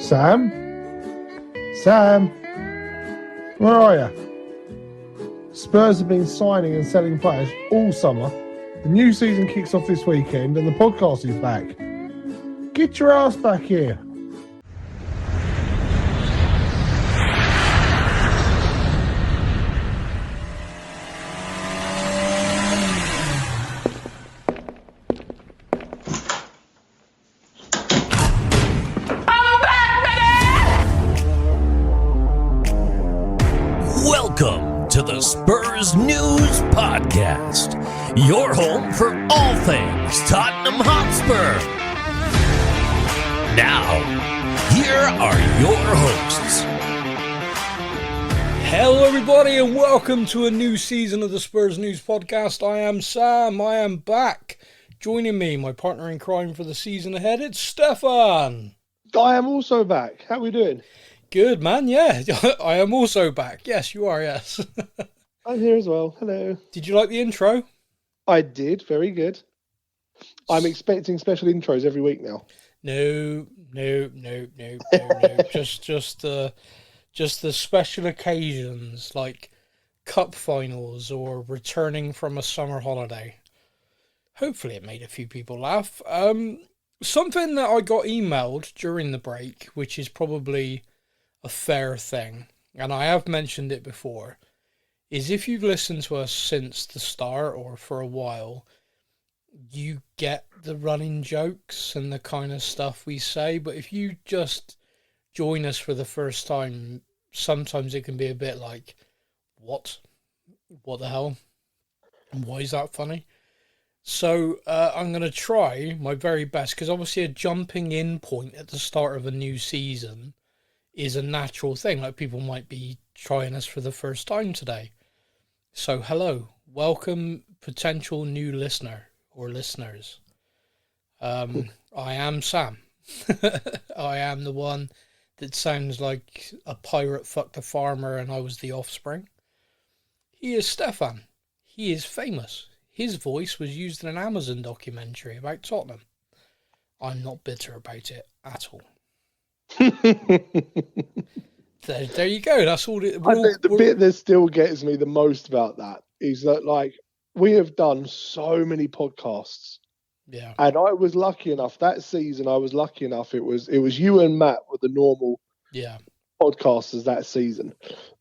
Sam? Sam? Where are you? Spurs have been signing and selling players all summer. The new season kicks off this weekend and the podcast is back. Get your ass back here. Welcome to the Spurs News Podcast, your home for all things Tottenham Hotspur. Now, here are your hosts. Hello everybody and welcome to a new season of the Spurs News Podcast. I am Sam, I am back. Joining me, my partner in crime for the season ahead, it's Stefan. I am also back. How are we doing? Good man, yeah. I am also back. Yes, you are, yes. I'm here as well. Hello. Did you like the intro? I did. Very good. I'm expecting special intros every week now. No. Just the special occasions like cup finals or returning from a summer holiday. Hopefully it made a few people laugh. Something that I got emailed during the break, which is probably a fair thing, and I have mentioned it before, is if you've listened to us since the start or for a while, you get the running jokes and the kind of stuff we say. But if you just join us for the first time, sometimes it can be a bit like, what the hell? And why is that funny? So I'm going to try my very best, because obviously a jumping in point at the start of a new season is a natural thing. Like, people might be trying us for the first time today. So hello, welcome potential new listener or listeners. I am Sam. I am the one that sounds like a pirate fucked a farmer and I was the offspring. He is Stefan. He is famous. His voice was used in an Amazon documentary about Tottenham. I'm not bitter about it at all. There you go. That's all. The bit that still gets me the most about that is that, like, we have done so many podcasts. Yeah. And I was lucky enough that season. It was you and Matt were the normal podcasters that season,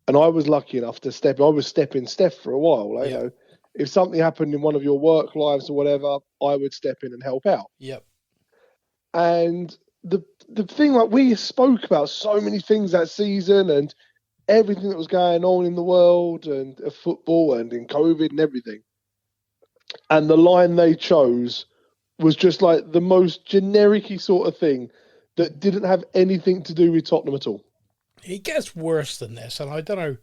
and I was lucky enough to step. I was stepping Steph for a while. Like, you know, if something happened in one of your work lives or whatever, I would step in and help out. Yep. And the thing, like, we spoke about so many things that season and everything that was going on in the world and football and in COVID and everything. And the line they chose was just like the most generic-y sort of thing that didn't have anything to do with Tottenham at all. It gets worse than this, and I don't know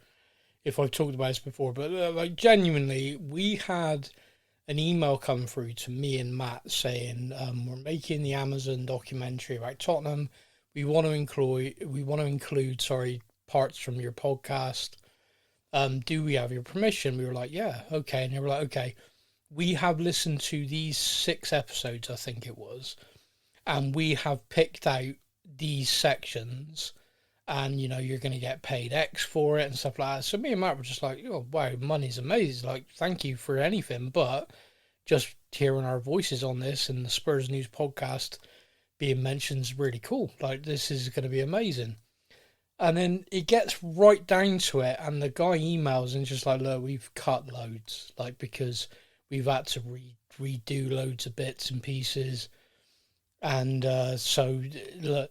if I've talked about this before, but like, genuinely, we had an email come through to me and Matt saying, we're making the Amazon documentary about Tottenham. We want to include parts from your podcast. Do we have your permission? We were like, yeah, okay. And they were like, okay, we have listened to these 6 episodes, I think it was, and we have picked out these sections, and, you know, you're going to get paid X for it and stuff like that. So me and Matt were just like, oh, wow, money's amazing. Like, thank you for anything, but just hearing our voices on this and the Spurs News Podcast being mentioned is really cool. Like, this is going to be amazing. And then it gets right down to it, and the guy emails and just like, look, we've cut loads, like, because we've had to redo loads of bits and pieces. And so, look,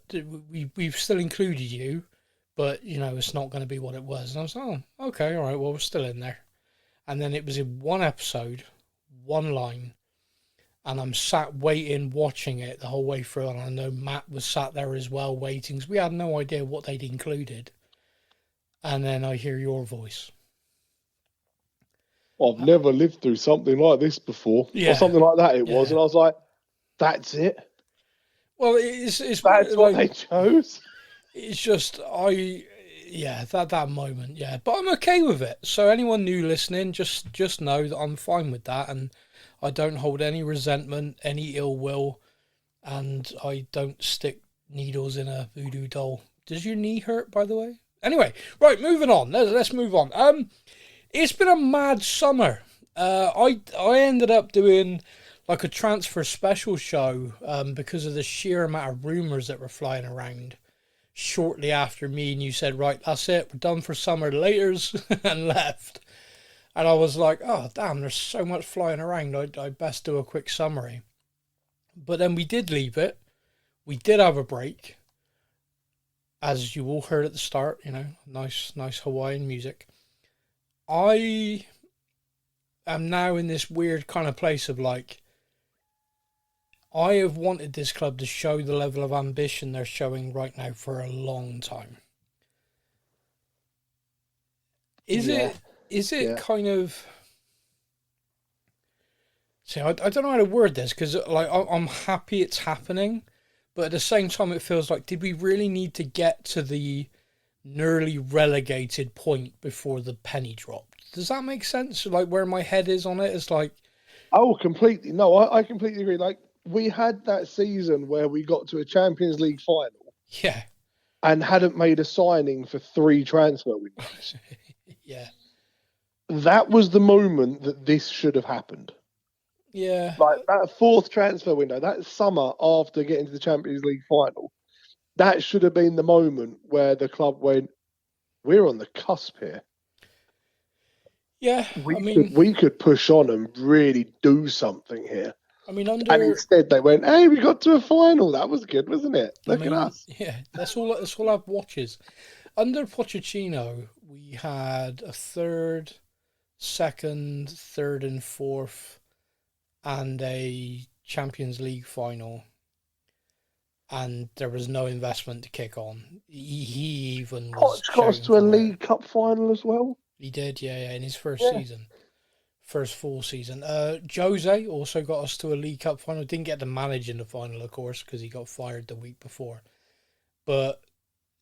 we've still included you, but, you know, it's not going to be what it was. And I was like, oh, okay, all right, well, we're still in there. And then it was in one episode, one line, and I'm sat waiting, watching it the whole way through, and I know Matt was sat there as well, waiting, because we had no idea what they'd included. And then I hear your voice. I've never lived through something like this before, or something like that it was, and I was like, that's it? Well, it's that's like, what they chose? It's just, that moment, yeah. But I'm okay with it. So anyone new listening, just know that I'm fine with that, and I don't hold any resentment, any ill will, and I don't stick Needles in a voodoo doll. Does your knee hurt, by the way? Anyway, right, moving on. Let's move on. It's been a mad summer. I ended up doing like a transfer special show because of the sheer amount of rumours that were flying around shortly after me and you said, right, that's it, we're done for summer, laters, and left. And I was like, oh, damn, there's so much flying around, I'd best do a quick summary. But then we did leave it. We did have a break. As you all heard at the start, nice Hawaiian music. I am now in this weird kind of place of like, I have wanted this club to show the level of ambition they're showing right now for a long time. Is it kind of... See, I don't know how to word this, because like I'm happy it's happening, but at the same time it feels like, did we really need to get to the nearly relegated point before the penny dropped? Does that make sense? Like where my head is on it is like... Oh, completely. No, I completely agree. Like, we had that season where we got to a Champions League final. Yeah. And hadn't made a signing for 3 transfer windows. Yeah. That was the moment that this should have happened. Yeah. Like, that 4th transfer window, that summer after getting to the Champions League final, that should have been the moment where the club went, we're on the cusp here. Yeah, we could push on and really do something here. I mean, and instead they went, hey, we got to a final. That was good, wasn't it? Look at us. Yeah, that's all I've watches. Under Pochettino, we had a 3rd, 2nd, 3rd and 4th, and a Champions League final. And there was no investment to kick on. He even was... Poch got us to a League Cup final as well. He did, yeah, in his first season. First full season. Jose also got us to a League Cup final. Didn't get to manage in the final, of course, because he got fired the week before. But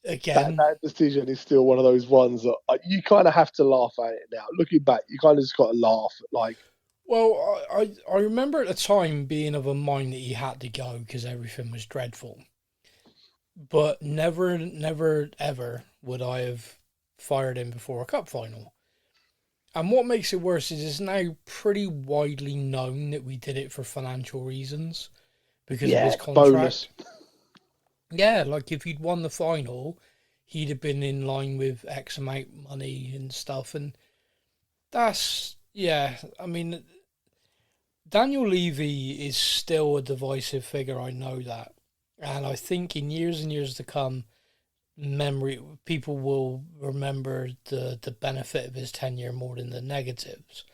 again... That decision is still one of those ones that you kind of have to laugh at it now. Looking back, you kind of just got to laugh at, like... Well, I remember at the time being of a mind that he had to go because everything was dreadful. But never, ever would I have fired him before a cup final. And what makes it worse is it's now pretty widely known that we did it for financial reasons because of his contract. Bonus. Yeah, like if he'd won the final, he'd have been in line with X amount of money and stuff. And that's, yeah, I mean, Daniel Levy is still a divisive figure, I know that. And I think in years and years to come, people will remember the benefit of his tenure more than the negatives.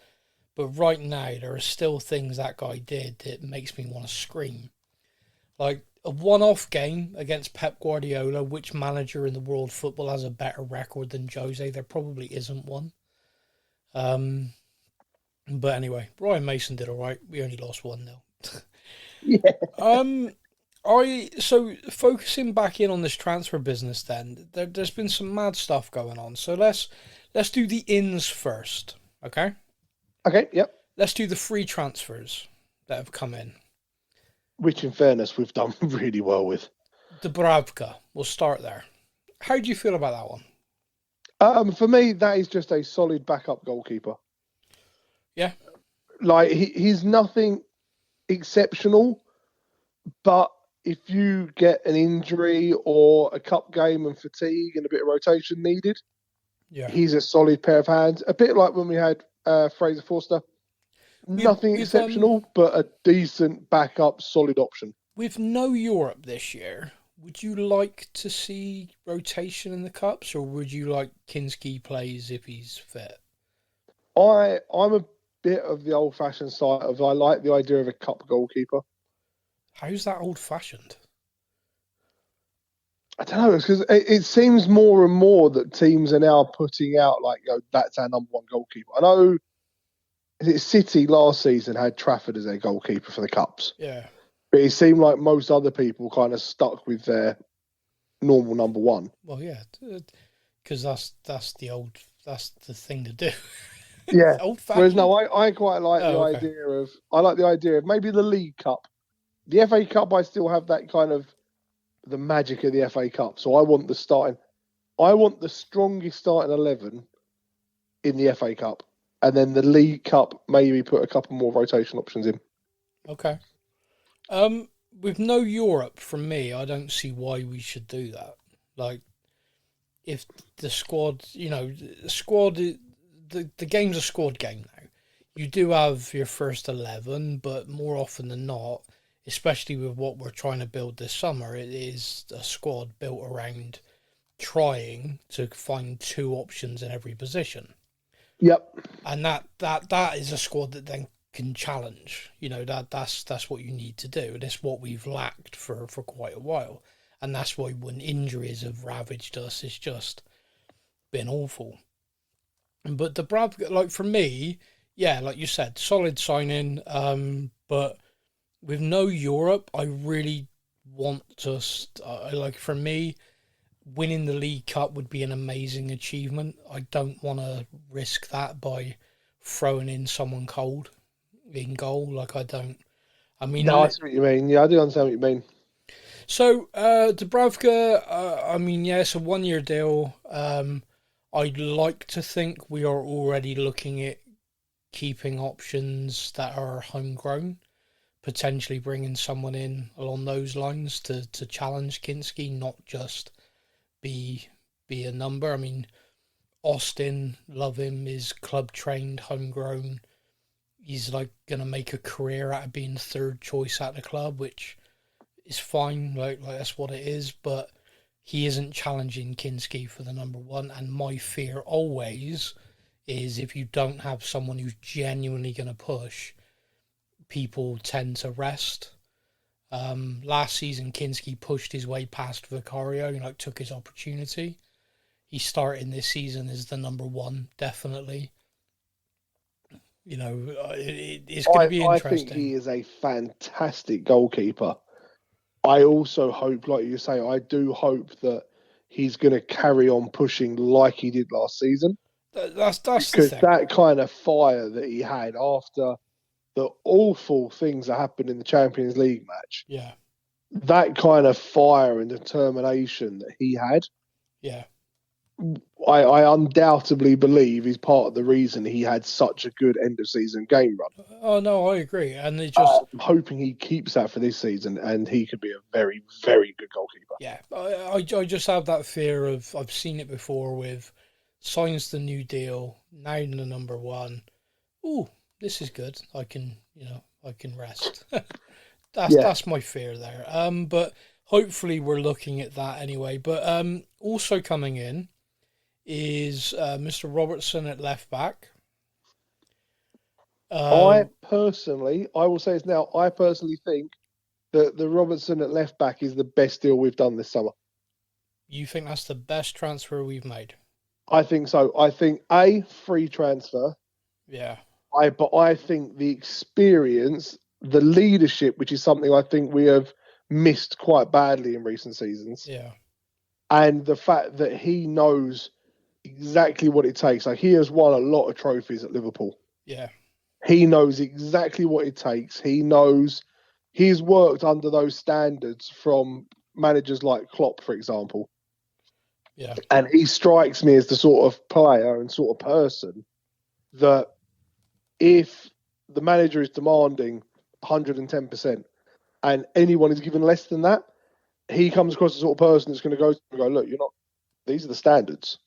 But right now, there are still things that guy did that makes me want to scream. Like a one-off game against Pep Guardiola, which manager in the world football has a better record than Jose? There probably isn't one. But anyway, Ryan Mason did all right. We only lost 1-0. Yeah. So focusing back in on this transfer business, then there's been some mad stuff going on. So let's do the ins first, okay? Okay. Yep. Let's do the free transfers that have come in. Which, in fairness, we've done really well with. Dubravka. We'll start there. How do you feel about that one? For me, that is just a solid backup goalkeeper. Yeah. Like he's nothing exceptional, but if you get an injury or a cup game and fatigue and a bit of rotation needed, he's a solid pair of hands. A bit like when we had Fraser Forster. Nothing exceptional, but a decent backup, solid option. With no Europe this year, would you like to see rotation in the cups, or would you like Kinski plays if he's fit? I'm a bit of the old-fashioned side of I like the idea of a cup goalkeeper. How's that old-fashioned? I don't know, because it seems more and more that teams are now putting out, like, that's our number one goalkeeper. I know City last season had Trafford as their goalkeeper for the Cups. Yeah. But it seemed like most other people kind of stuck with their normal number one. Well, yeah, because that's the thing to do. Yeah. Whereas no, I quite like the idea of maybe the League Cup. The FA Cup, I still have that kind of the magic of the FA Cup. So I want the strongest starting 11 in the FA Cup, and then the League Cup, maybe put a couple more rotation options in. Okay. With no Europe from me, I don't see why we should do that. Like, if the squad, the game's a squad game now. You do have your first 11, but more often than not, especially with what we're trying to build this summer, it is a squad built around trying to find 2 options in every position. Yep. And that is a squad that then can challenge. That's what you need to do. And it's what we've lacked for quite a while. And that's why when injuries have ravaged us, it's just been awful. But the Bradford, like for me, yeah, like you said, solid signing. But with no Europe, I really want to. For me, winning the League Cup would be an amazing achievement. I don't want to risk that by throwing in someone cold in goal. No, I see what you mean. Yeah, I do understand what you mean. So, Dubravka, it's a 1-year deal. I'd like to think we are already looking at keeping options that are homegrown, potentially bringing someone in along those lines to challenge Kinski, not just be a number. I mean, Austin, love him, is club trained, homegrown. He's like going to make a career out of being third choice at the club, which is fine. Like that's what it is. But he isn't challenging Kinski for the number 1. And my fear always is if you don't have someone who's genuinely going to push, people tend to rest. Last season, Kinski pushed his way past Vicario and took his opportunity. He's starting this season as the number 1, definitely. It's going to be interesting. I think he is a fantastic goalkeeper. I also hope, like you say, I do hope that he's going to carry on pushing like he did last season. That's because that kind of fire that he had after the awful things that happened in the Champions League match. Yeah. That kind of fire and determination that he had. Yeah. I undoubtedly believe he's part of the reason he had such a good end of season game run. Oh no, I agree, and I'm hoping he keeps that for this season, and he could be a very, very good goalkeeper. Yeah, I just have that fear of I've seen it before with signs the new deal, now the number 1. Ooh, this is good. I can rest. That's my fear there. But hopefully we're looking at that anyway. But also coming in is Mr. Robertson at left back. I personally think that the Robertson at left back is the best deal we've done this summer. You think that's the best transfer we've made? I think so. I think free transfer. Yeah. But I think the experience, the leadership, which is something I think we have missed quite badly in recent seasons. Yeah. And the fact that he knows exactly what it takes. Like, he has won a lot of trophies at Liverpool. Yeah. He knows exactly what it takes. He knows he's worked under those standards from managers like Klopp, for example. Yeah. And he strikes me as the sort of player and sort of person that if the manager is demanding 110% and anyone is given less than that, he comes across the sort of person that's going to go, look, these are the standards.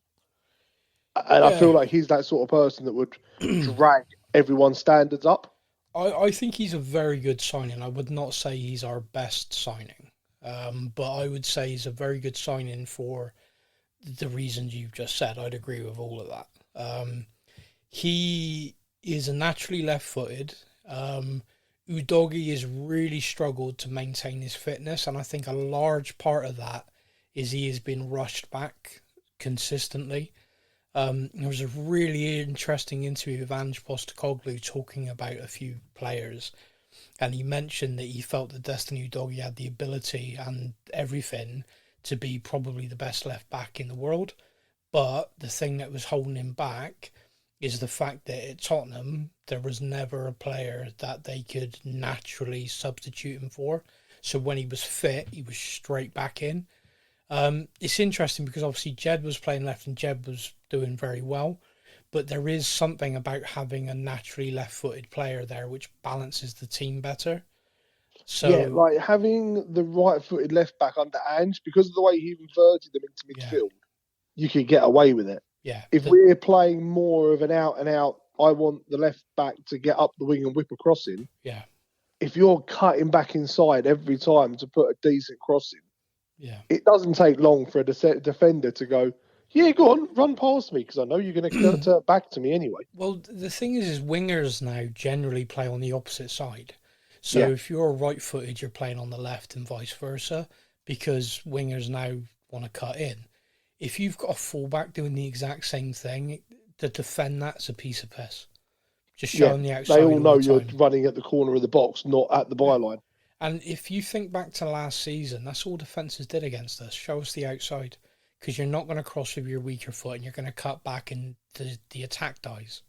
And I feel like he's that sort of person that would drag everyone's standards up. I think he's a very good signing. I would not say he's our best signing, but I would say he's a very good signing for the reasons you've just said. I'd agree with all of that. He is a naturally left-footed. Udogie has really struggled to maintain his fitness, and I think a large part of that is he has been rushed back consistently. There was a really interesting interview with Ange Postecoglou talking about a few players, and he mentioned that he felt that Destiny Udogie had the ability and everything to be probably the best left back in the world, but the thing that was holding him back is the fact that at Tottenham there was never a player that they could naturally substitute him for. So when he was fit, he was straight back in. It's interesting because obviously Jed was playing left and Jed was doing very well. But there is something about having a naturally left-footed player there which balances the team better. So Yeah, like having the right-footed left back under Ange, because of the way he inverted them into midfield, you could get away with it. Yeah. If we're playing more of an out-and-out, I want the left back to get up the wing and whip a crossing. Yeah. If you're cutting back inside every time to put a decent crossing, it doesn't take long for a defender to go, yeah, go on, run past me, because I know you're going to turn back to me anyway. Well, the thing is wingers now generally play on the opposite side. So if you're right-footed, you're playing on the left and vice versa, because wingers now want to cut in. If you've got a fullback doing the exact same thing, to defend that's a piece of piss. Just showing the outside. They all know you're running at the corner of the box, not at the byline. And if you think back to last season, that's all defences did against us. Show us the outside. Because you're not going to cross with your weaker foot and you're going to cut back and the attack dies.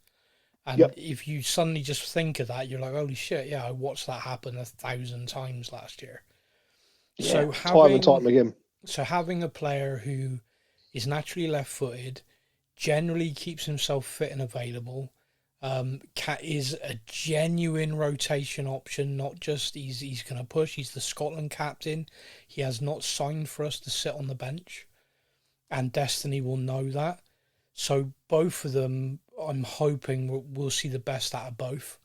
And if you suddenly just think of that, you're like, holy shit, yeah, I watched that happen 1,000 times last year. Yeah, time and time again. So having a player who is naturally left-footed, generally keeps himself fit and available, is a genuine rotation option, not just he's going to push. He's the Scotland captain. He has not signed for us to sit on the bench. And Destiny will know that. So both of them, I'm hoping we'll see the best out of both.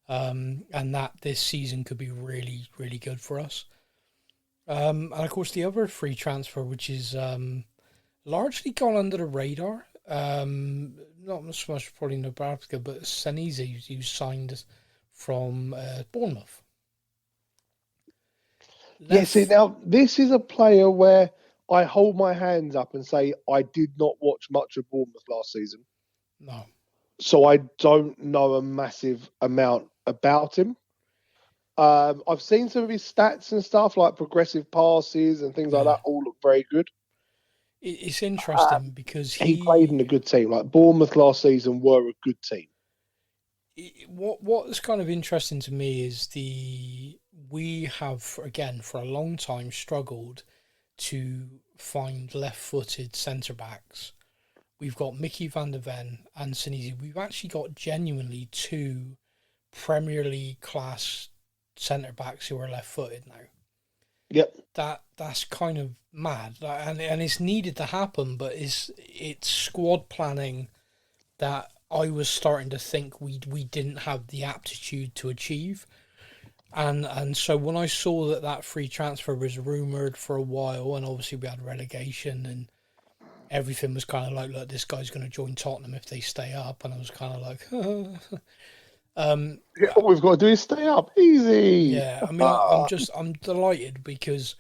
And that this season could be really, really good for us. And of course, the other free transfer, which is largely gone under the radar. Not so much probably Nebraska, but Senezi, who signed from Bournemouth. See, now this is a player where I hold my hands up and say I did not watch much of Bournemouth last season. No. So I don't know a massive amount about him. I've seen some of his stats and stuff, like progressive passes and things like that, all look very good. It's interesting because he played in a good team. Like Bournemouth last season were a good team. What's kind of interesting to me is we have, again, for a long time struggled to find left-footed centre-backs. We've got Mickey van der Ven and Senezi. We've actually got genuinely two Premier League class centre-backs who are left-footed now. Yep. That's kind of mad. And it's needed to happen, but it's squad planning that I was starting to think we didn't have the aptitude to achieve. And so when I saw that free transfer was rumoured for a while, and obviously we had relegation and everything was kind of like, look, this guy's going to join Tottenham if they stay up. And I was kind of like, all we've got to do is stay up. Easy. Yeah, I mean, I'm delighted because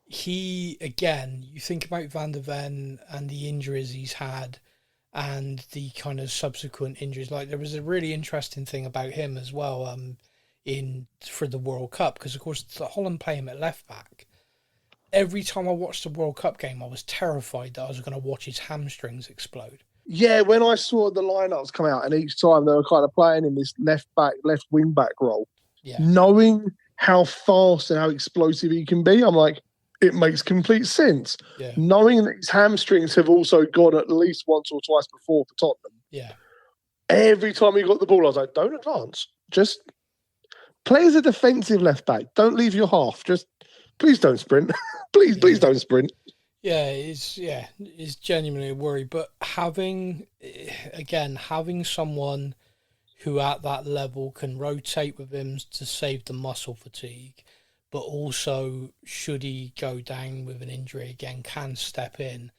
he, again, you think about Van der Ven and the injuries he's had and the kind of subsequent injuries. Like, there was a really interesting thing about him as well for the World Cup, because, of course, Holland play him at left back. Every time I watched the World Cup game, I was terrified that I was going to watch his hamstrings explode. Yeah, when I saw the lineups come out and each time they were kind of playing in this left wing back role, knowing how fast and how explosive he can be, I'm like, it makes complete sense. Yeah. Knowing that his hamstrings have also gone at least once or twice before for Tottenham. Yeah. Every time he got the ball, I was like, don't advance. Just play as a defensive left back. Don't leave your half. Just please don't sprint. please don't sprint. Yeah, it's genuinely a worry. But having someone who at that level can rotate with him to save the muscle fatigue, but also, should he go down with an injury again, can step in,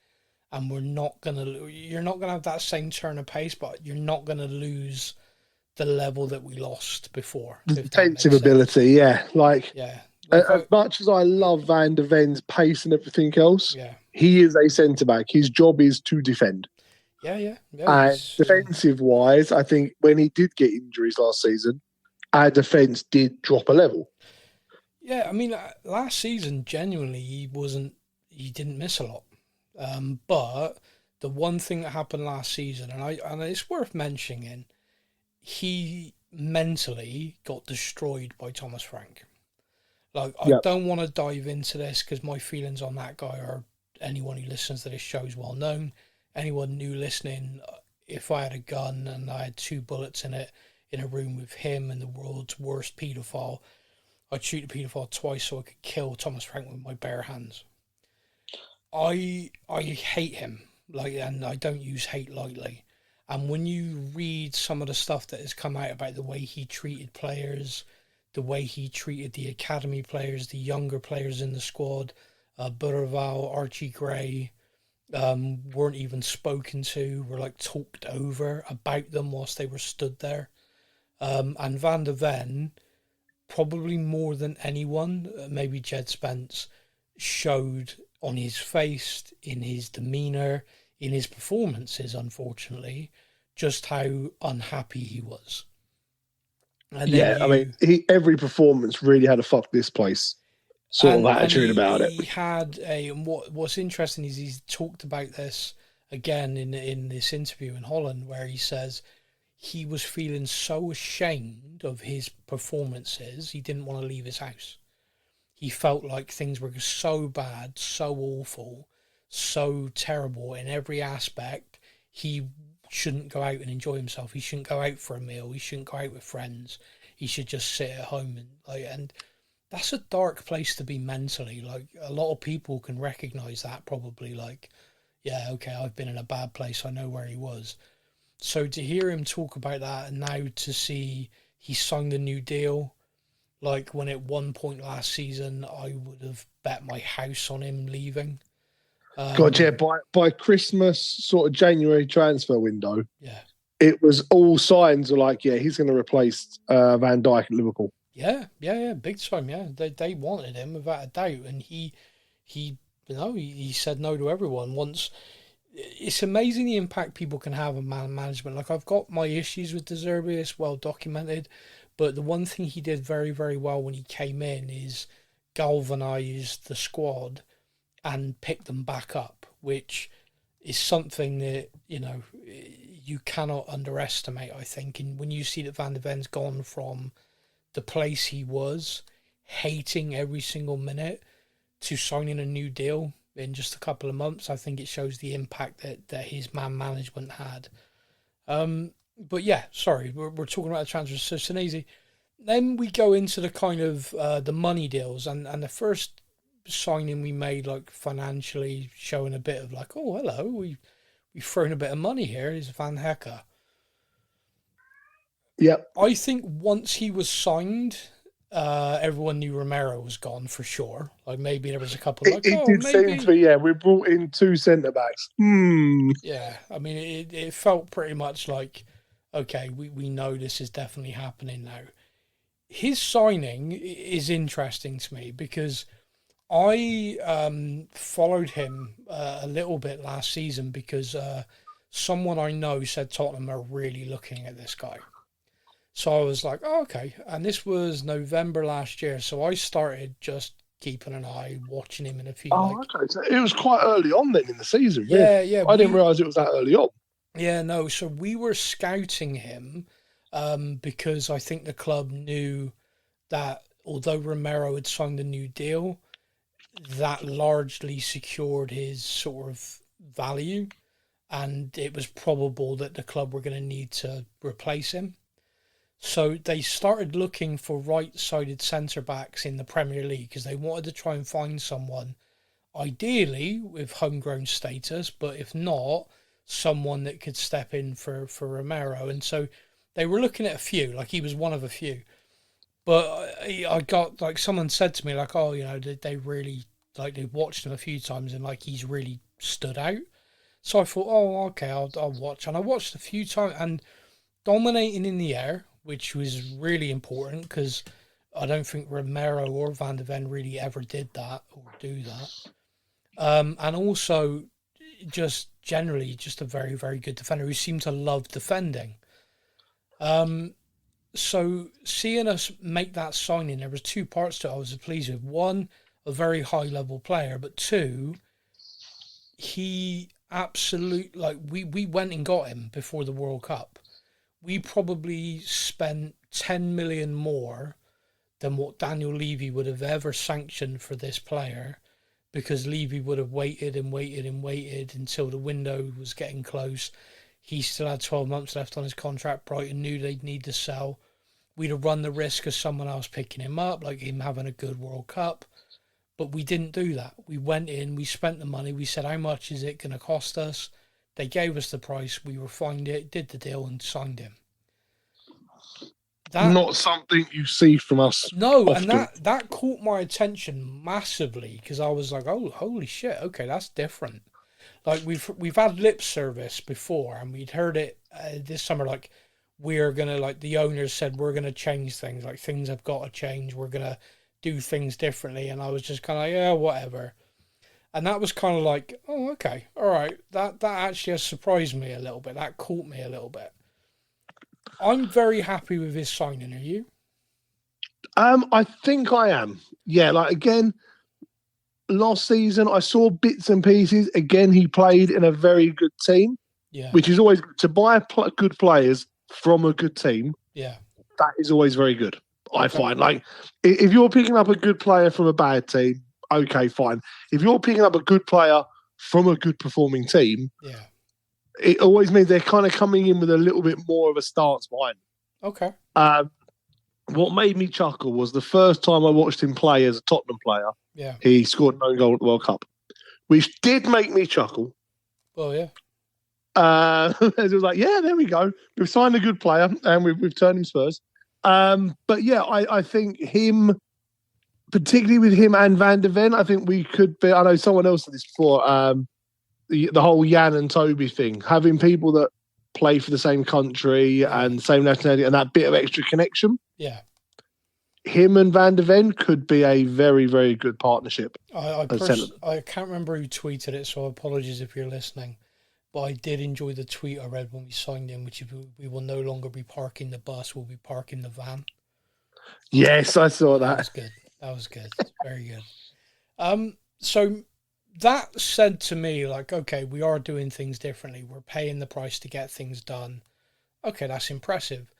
and you're not gonna have that same turn of pace, but you're not gonna lose the level that we lost before. Defensive ability, yeah. As much as I love Van der Ven's pace and everything else, he is a centre-back. His job is to defend. Yeah. And defensive-wise, I think when he did get injuries last season, our defence did drop a level. Yeah, I mean, last season, genuinely, he didn't miss a lot. But the one thing that happened last season, and it's worth mentioning, he mentally got destroyed by Thomas Frank. Like, I don't want to dive into this because my feelings on that guy are, anyone who listens to this show is well known. Anyone new listening, if I had a gun and I had 2 bullets in it in a room with him and the world's worst paedophile, I'd shoot the paedophile twice so I could kill Thomas Frank with my bare hands. I hate him, like, and I don't use hate lightly. And when you read some of the stuff that has come out about the way he treated players, the way he treated the academy players, the younger players in the squad, Burval, Archie Gray, weren't even spoken to, were like talked over about them whilst they were stood there. And Van der Ven, probably more than anyone, maybe Jed Spence, showed on his face, in his demeanour, in his performances, unfortunately, just how unhappy he was. And I mean, every performance really had a fuck this place sort of attitude about it. He had what's interesting is he's talked about this again in this interview in Holland, where he says he was feeling so ashamed of his performances, he didn't want to leave his house. He felt like things were so bad, so awful, so terrible in every aspect. He shouldn't go out and enjoy himself. He shouldn't go out for a meal. He shouldn't go out with friends. He should just sit at home and that's a dark place to be mentally. Like, a lot of people can recognize that probably. Like, yeah, okay, I've been in a bad place. I know where he was. So to hear him talk about that, and now to see he signed a new deal, like when at one point last season I would have bet my house on him leaving. God, yeah, by Christmas, sort of January transfer window, yeah, it was all signs of like, yeah, he's going to replace Van Dijk at Liverpool. Yeah, big time. Yeah, they wanted him without a doubt, and he said no to everyone once. It's amazing the impact people can have on man management. Like, I've got my issues with De Zerbi, it's well documented, but the one thing he did very, very well when he came in is galvanise the squad and pick them back up, which is something that, you cannot underestimate, I think. And when you see that Van der Ven's gone from the place he was, hating every single minute, to signing a new deal in just a couple of months, I think it shows the impact that his man management had. But yeah, sorry, we're talking about the transfers. So Senesi, then we go into the kind of the money deals, and the first signing we made, like financially showing a bit of like, oh hello, we've thrown a bit of money here, is Van Hecke. Yeah, I think once he was signed, everyone knew Romero was gone for sure. Like, maybe there was a couple of seem to be, we brought in 2 centre backs. Yeah, I mean, it felt pretty much like, okay, we know this is definitely happening now. His signing is interesting to me because I followed him a little bit last season because someone I know said Tottenham are really looking at this guy. So I was like, oh, okay. And this was November last year. So I started just keeping an eye, watching him in a few. Okay. So it was quite early on then in the season. Yeah, really. yeah. I didn't realise it was that early on. Yeah, no. So we were scouting him because I think the club knew that although Romero had signed a new deal, that largely secured his sort of value. And it was probable that the club were going to need to replace him. So they started looking for right-sided centre-backs in the Premier League because they wanted to try and find someone, ideally with homegrown status, but if not, someone that could step in for Romero. And so they were looking at a few, like he was one of a few. But I got, like, someone said to me, like, oh, they really, like, they watched him a few times and, like, he's really stood out. So I thought, oh, okay, I'll watch. And I watched a few times, and dominating in the air, which was really important because I don't think Romero or Van der Ven really ever did that or do that. And also just generally just a very, very good defender who seemed to love defending. So seeing us make that signing, there was 2 parts to it I was pleased with. One, a very high-level player, but 2, he absolutely, like, we went and got him before the World Cup. We probably spent 10 million more than what Daniel Levy would have ever sanctioned for this player, because Levy would have waited and waited and waited until the window was getting close. He still had 12 months left on his contract. Brighton knew they'd need to sell. We'd have run the risk of someone else picking him up, like him having a good World Cup. But we didn't do that. We went in, we spent the money, we said, how much is it going to cost us? They gave us the price, we refined it, did the deal and signed him. Not something you see from us. No, often. and that caught my attention massively, because I was like, oh, holy shit, okay, that's different. Like, we've had lip service before, and we'd heard it this summer, like, we're going to, like, the owners said, we're going to change things, like, things have got to change, we're going to do things differently, and I was just kind of like, yeah, whatever. And that was kind of like, oh, okay, all right, that actually has surprised me a little bit, that caught me a little bit. I'm very happy with his signing, are you? I think I am. Yeah, like, again, last season I saw bits and pieces. Again, he played in a very good team, which is always good. To buy good players from a good team. Yeah, that is always very good. I find, like, if you're picking up a good player from a bad team, okay, fine. If you're picking up a good player from a good performing team, it always means they're kind of coming in with a little bit more of a stance behind them. Okay. What made me chuckle was the first time I watched him play as a Tottenham player. Yeah. He scored an own goal at the World Cup, which did make me chuckle. Oh, yeah. It was like, yeah, there we go. We've signed a good player and we've turned him Spurs. But yeah, I think him, particularly with him and Van de Ven, I think we could be, I know someone else said this before, the whole Jan and Toby thing, having people that play for the same country and the same nationality and that bit of extra connection. Yeah. Him and Van de Ven could be a very, very good partnership. I can't remember who tweeted it, so apologies if you're listening. But I did enjoy the tweet I read when we signed him, which is, we will no longer be parking the bus, we'll be parking the van. Yes, I saw that. That was good. Very good. So that said to me, like, okay, we are doing things differently. We're paying the price to get things done. Okay, that's impressive.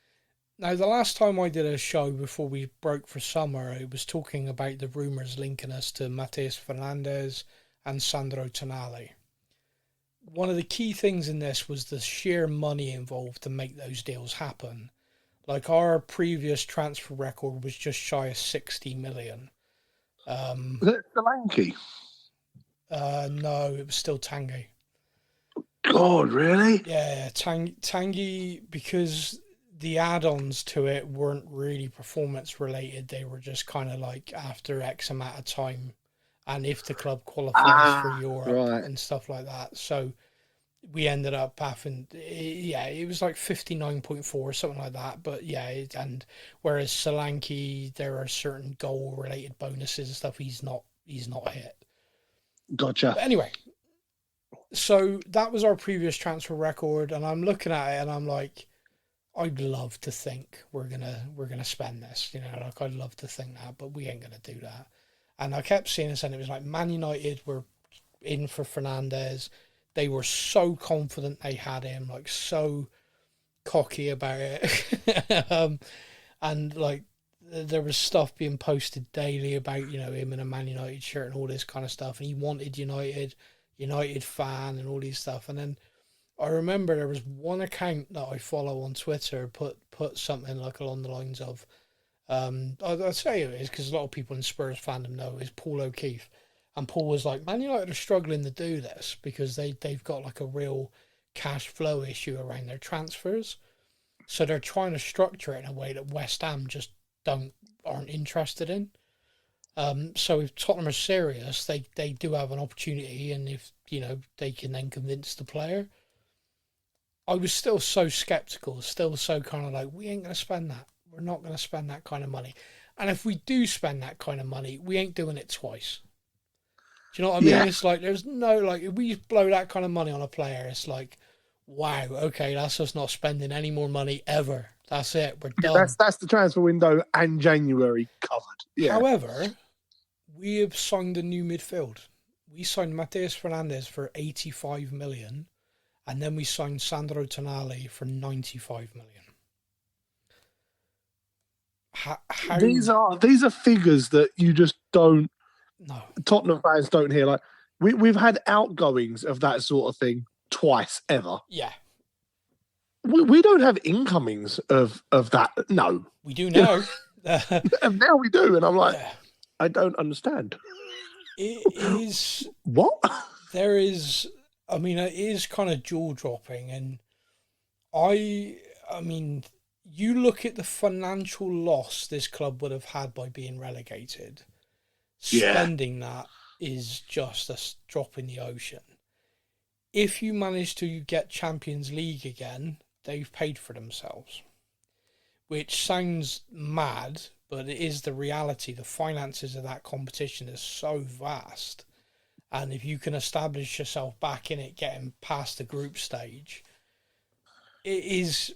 Now, the last time I did a show before we broke for summer, it was talking about the rumours linking us to Matheus Fernandes and Sandro Tonali. One of the key things in this was the sheer money involved to make those deals happen. Like, our previous transfer record was just shy of 60 million. Was it Solanke? No, it was still Tanguy. God, really? Yeah, Tanguy, because the add-ons to it weren't really performance related. They were just kind of like after X amount of time, and if the club qualifies for Europe and stuff like that. So we ended up having, it was like 59.4 or something like that. But yeah, and whereas Solanke, there are certain goal-related bonuses and stuff he's not hit. Gotcha. But anyway, so that was our previous transfer record, and I'm looking at it and I'm like, I'd love to think we're gonna spend this, like I'd love to think that, but we ain't gonna do that. And I kept seeing this, and it was like Man United were in for Fernandes. They were so confident they had him, like so cocky about it, and like there was stuff being posted daily about him in a Man United shirt and all this kind of stuff, and he wanted United fan and all these stuff, and then I remember there was one account that I follow on Twitter put something like along the lines of, I'd say it is because a lot of people in Spurs fandom know, is Paul O'Keefe. And Paul was like, Man United are struggling to do this because they've got like a real cash flow issue around their transfers. So they're trying to structure it in a way that West Ham just aren't interested in. So if Tottenham are serious, they do have an opportunity, and if they can then convince the player. I was still so skeptical, still so kind of like, we ain't going to spend that. We're not going to spend that kind of money. And if we do spend that kind of money, we ain't doing it twice. Do you know what I mean? Yeah. It's like, there's no, like, if we blow that kind of money on a player, it's like, wow, okay, that's us not spending any more money ever. That's it. We're done. That's the transfer window and January covered. Yeah. However, we have signed a new midfield. We signed Matheus Fernandes for 85 million. And then we signed Sandro Tonali for 95 million. how these are figures that you just don't. no. Tottenham fans don't hear. Like we've had outgoings of that sort of thing twice ever. Yeah, We don't have incomings of that. No, we do now. and now we do, and I'm like, Yeah. I don't understand. It is. What? There is. I mean, it is kind of jaw dropping, and I mean, you look at the financial loss this club would have had by being relegated. Yeah. Spending that is just a drop in the ocean. If you manage to get Champions League again, they've paid for themselves. Which sounds mad, but it is the reality. The finances of that competition is so vast. And if you can establish yourself back in it, getting past the group stage, it's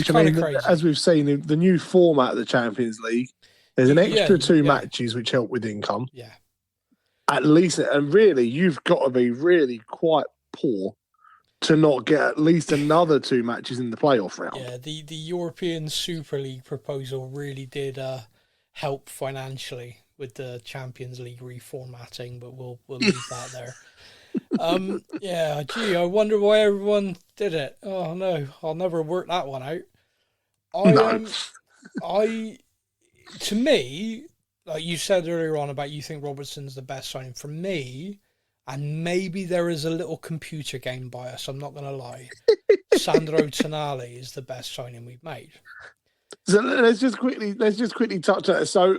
kind of crazy. As we've seen, the new format of the Champions League, there's an extra two matches which help with income. Yeah. At least, and really, you've got to be really quite poor to not get at least another two matches in the playoff round. Yeah, the European Super League proposal really did help financially with the Champions League reformatting, but we'll leave that there. Yeah, gee, I wonder why everyone did it. Oh no, I'll never work that one out. To me, like you said earlier on about you think Robertson's the best signing. For me, and maybe there is a little computer game bias, I'm not going to lie, Sandro Tonali is the best signing we've made. So let's just quickly touch on it. So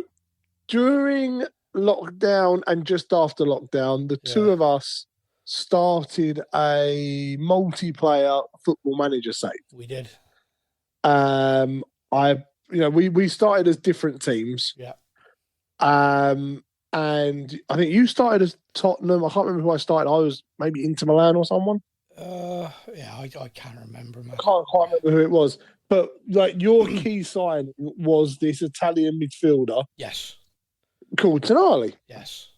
during lockdown and just after lockdown, the two of us started a multiplayer Football Manager save. We did. We started as different teams. Yeah. And I think you started as Tottenham. I can't remember who I started. I was maybe Inter Milan or someone. I can't remember. Man. I can't remember who it was. But like your key sign was this Italian midfielder. Yes. Called Tonali. Yes.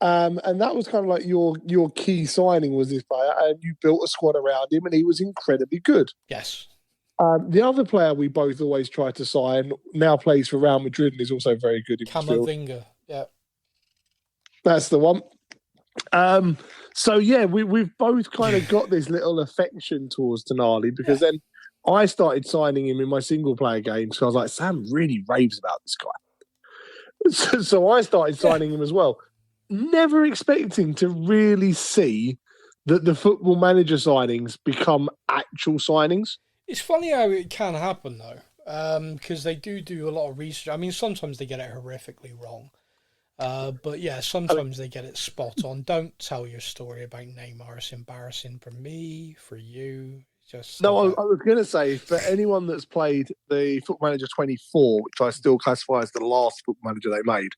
And that was kind of like your key signing was this player, and you built a squad around him, and he was incredibly good. Yes. The other player we both always tried to sign now plays for Real Madrid and is also very good in midfield. Camavinga. Yeah. That's the one. So yeah, we've both kind of got this little affection towards Tonali because then I started signing him in my single player games. So I was like, Sam really raves about this guy. So I started signing him as well. Never expecting to really see that the Football Manager signings become actual signings. It's funny how it can happen though, because they do a lot of research. I mean, sometimes they get it horrifically wrong. But yeah, sometimes they get it spot on. Don't tell your story about Neymar. It's embarrassing for me, for you. I was going to say, for anyone that's played the Football Manager 24, which I still classify as the last Football Manager they made,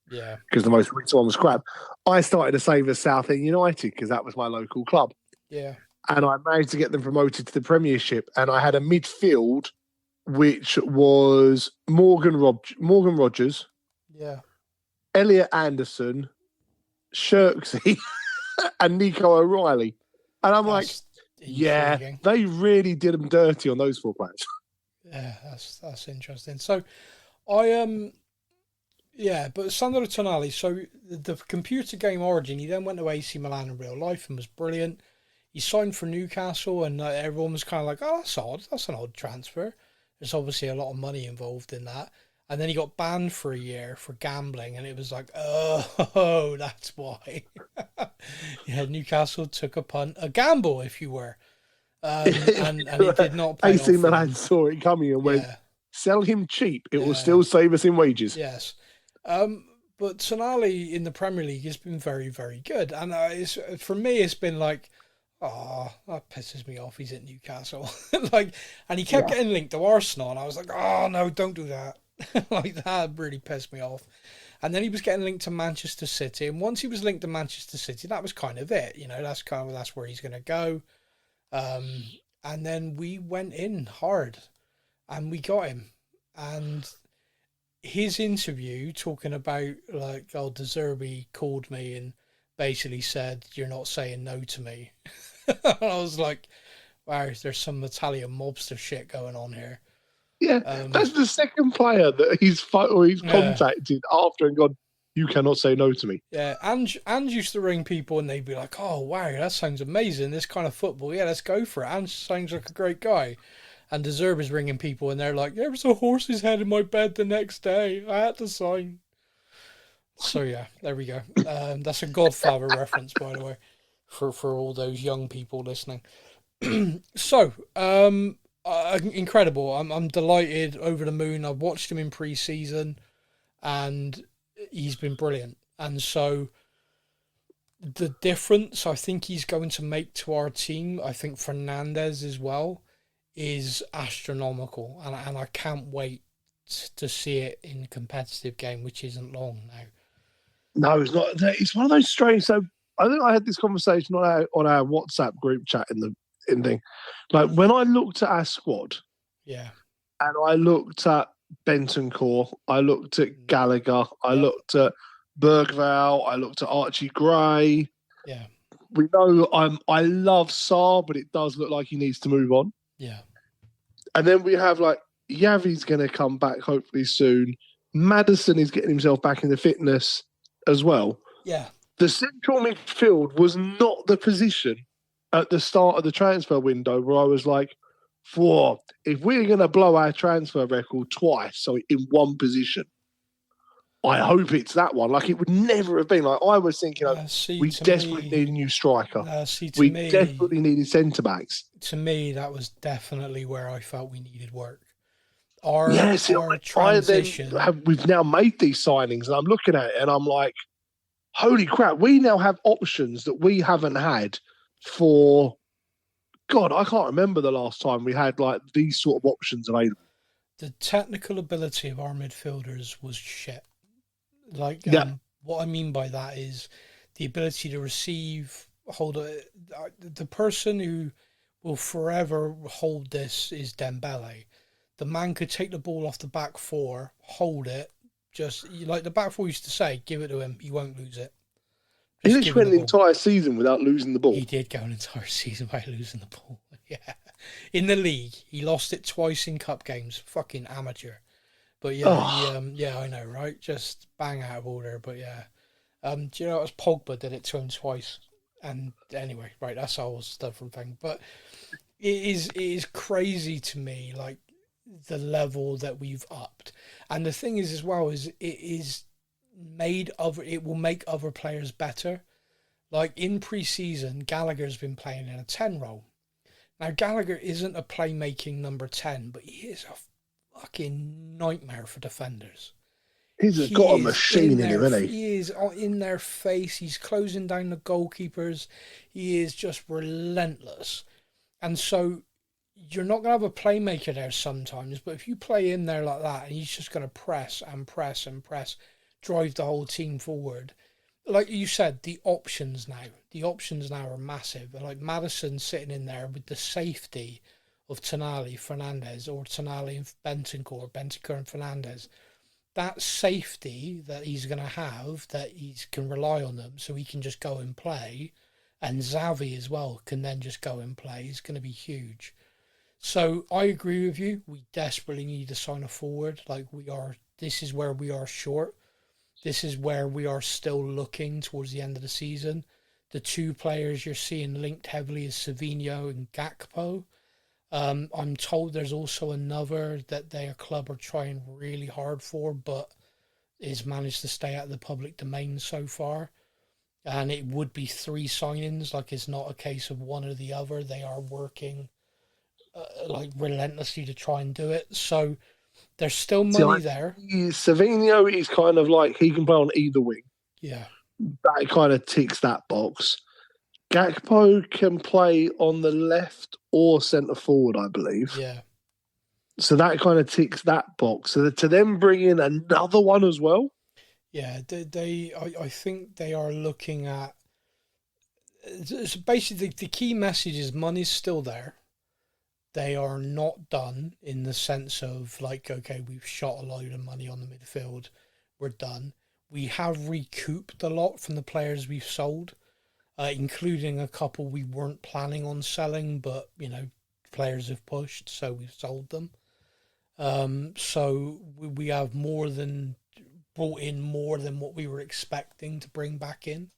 because the most recent one was crap, I started to save as Southend United because that was my local club. Yeah. And I managed to get them promoted to the Premiership, and I had a midfield which was Morgan Rogers, Elliot Anderson, Shirksey, and Nico O'Reilly. And I'm intriguing. They really did them dirty on those four players. Yeah, that's interesting. So, but Sandro Tonali, so the computer game Origin, he then went to AC Milan in real life and was brilliant. He signed for Newcastle, and everyone was kind of like, oh, that's odd. That's an odd transfer. There's obviously a lot of money involved in that. And then he got banned for a year for gambling, and it was like, oh, that's why. Newcastle took a gamble, if you were. And he did not pay AC Milan saw it coming and went, sell him cheap. It will still save us in wages. Yes. But Tonali in the Premier League has been very, very good. And for me, it's been like, oh, that pisses me off. He's at Newcastle. And he kept getting linked to Arsenal, and I was like, oh, no, don't do that. That really pissed me off. And then he was getting linked to Manchester City, and once he was linked to Manchester City, that was kind of it. That's where he's going to go. And then we went in hard, and we got him. And his interview talking about De Zerbi called me and basically said, "You're not saying no to me." And I was like, wow, there's some Italian mobster shit going on here. Yeah, Um, that's the second player that he's yeah, contacted after and gone, you cannot say no to me. yeah. And used to ring people and they'd be like, "Oh wow, that sounds amazing. This kind of football, yeah, let's go for it." And sounds like a great guy. And De Zerbi is ringing people and they're like, "There was a horse's head in my bed the next day. I had to sign." So yeah, there we go. That's a Godfather reference, by the way, for all those young people listening. So, incredible. I'm delighted, over the moon. I've watched him in pre-season, and he's been brilliant. And so, the difference I think he's going to make to our team, I think Fernandez as well, is astronomical, and I can't wait to see it in a competitive game, which isn't long now. No, it's not. It's one of those strange. So I think I had this conversation on our WhatsApp group chat in thing. Like when I looked at our squad Yeah. and I looked at Bentancur, I looked at Gallagher, I Yep. looked at Bergvall, I looked at Archie Gray. Yeah. We know I love Sarr, but it does look like he needs to move on. Yeah. And then we have like Yavi's going to come back hopefully soon. Maddison is getting himself back into fitness as well. Yeah. The central midfield was not the position at the start of the transfer window where I was like, whoa, if we're going to blow our transfer record twice, so in one position, I hope it's that one. Like, it would never have been. Like, I was thinking, we desperately need a new striker. We desperately needed centre-backs. To me, that was definitely where I felt we needed work. We've now made these signings, and I'm looking at it, and I'm like, holy crap, we now have options that we haven't had for, God, I can't remember the last time we had like these sort of options available. The technical ability of our midfielders was shit. Like, what I mean by that is the ability to receive, the person who will forever hold this is Dembele. The man could take the ball off the back four, hold it, just like the back four used to say, give it to him, he won't lose it. He just went an entire season without losing the ball. He did go an entire season without losing the ball. Yeah. In the league, he lost it twice in cup games. Fucking amateur. But yeah, I know, right? Just bang out of order. But yeah. Do you know it was Pogba did it to him twice? And anyway, right, that's a whole different thing. But it is crazy to me, like the level that we've upped. And the thing is as well is it will make other players better. Like in pre-season, Gallagher's been playing in a 10 role. Now Gallagher isn't a playmaking number 10, but he is a fucking nightmare for defenders. He's got a machine in him, isn't he? He is in their face. He's closing down the goalkeepers. He is just relentless. And so you're not going to have a playmaker there sometimes, but if you play in there like that and he's just going to press and press and press, drive the whole team forward. Like you said, the options now are massive. And like Maddison sitting in there with the safety of Tonali, Fernandez, or Tonali and Bentancur and Fernandez. That safety that he's going to have, that he can rely on them so he can just go and play, and Xavi as well can then just go and play, is going to be huge. So I agree with you. We desperately need to sign a forward. This is where we are short. This is where we are still looking towards the end of the season. The two players you're seeing linked heavily is Savinho and Gakpo. I'm told there's also another that their club are trying really hard for, but has managed to stay out of the public domain so far. And it would be 3 signings. Like, it's not a case of one or the other. They are working relentlessly to try and do it. So there's still money there. Savinho is kind of like he can play on either wing. Yeah. That kind of ticks that box. Gakpo can play on the left or centre forward, I believe. Yeah. So that kind of ticks that box. So to them bring in another one as well. Yeah, I think they are looking at. Basically, the key message is money's still there. They are not done in the sense of like, okay, we've shot a load of money on the midfield, we're done. We have recouped a lot from the players we've sold, including a couple we weren't planning on selling, but players have pushed, so we've sold them. So we have brought in more than what we were expecting to bring back in.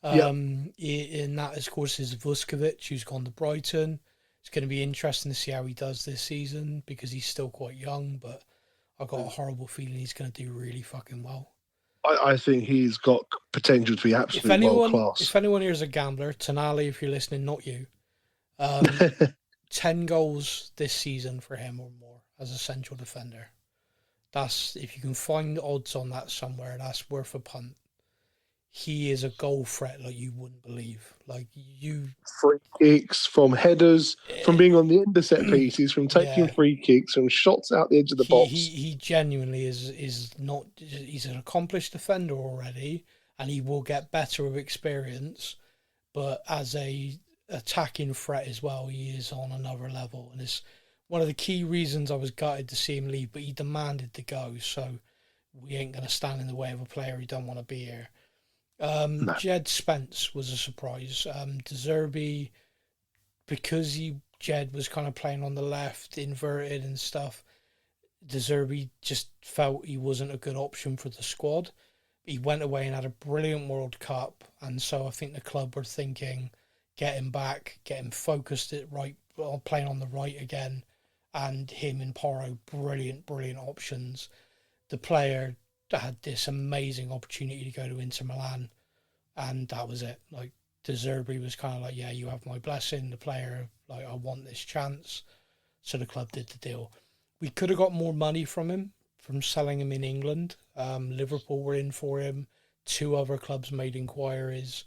And that, of course, is Vuskovic, who's gone to Brighton. It's going to be interesting to see how he does this season because he's still quite young, but I've got a horrible feeling he's going to do really fucking well. I think he's got potential to be absolutely world class. If anyone here is a gambler, Tonali, if you're listening, not you, 10 goals this season for him or more as a central defender. That's, if you can find odds on that somewhere, that's worth a punt. He is a goal threat like you wouldn't believe. Like free kicks, from headers, from being on the end of set pieces, from taking free kicks, from shots out the edge of the box. He genuinely is not. He's an accomplished defender already, and he will get better with experience. But as a attacking threat as well, he is on another level, and it's one of the key reasons I was gutted to see him leave. But he demanded to go, so we ain't gonna stand in the way of a player who don't want to be here. No. Jed Spence was a surprise. De Zerbi, because Jed was kind of playing on the left, inverted and stuff, De Zerbi just felt he wasn't a good option for the squad. He went away and had a brilliant World Cup, and so I think the club were thinking, get him back, get him focused at right, playing on the right again, and him and Porro, brilliant options. The player had this amazing opportunity to go to Inter Milan, and that was it. Like, De Zerbi was kind of like, yeah, you have my blessing. The player, like, I want this chance. So the club did the deal. We could have got more money from him, from selling him in England. Liverpool were in for him. 2 other clubs made inquiries.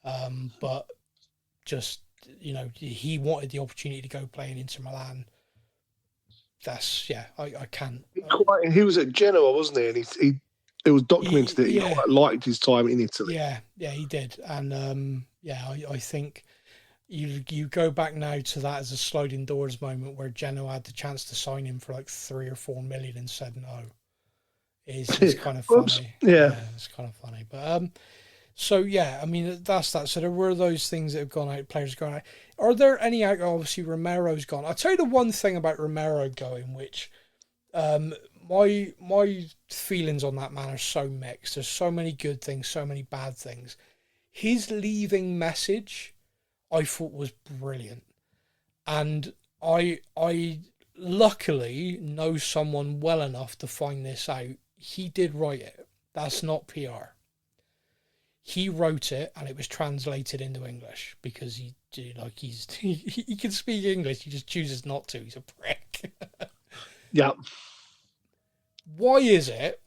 But just, he wanted the opportunity to go play in Inter Milan. That's, I can't. He was at Genoa, wasn't he? And it was documented that he quite liked his time in Italy. Yeah, he did. And, I think you go back now to that as a sliding doors moment where Genoa had the chance to sign him for like 3 or 4 million and said no. It's kind of funny. Yeah, it's kind of funny. But, that's that. So there were those things that have gone out, players gone out. Are there any out? Obviously, Romero's gone. I'll tell you the one thing about Romero going, which my feelings on that man are so mixed. There's so many good things, so many bad things. His leaving message, I thought, was brilliant. And I luckily know someone well enough to find this out. He did write it. That's not PR. He wrote it, and it was translated into English because he can speak English. He just chooses not to. He's a prick. Yeah. Why is it?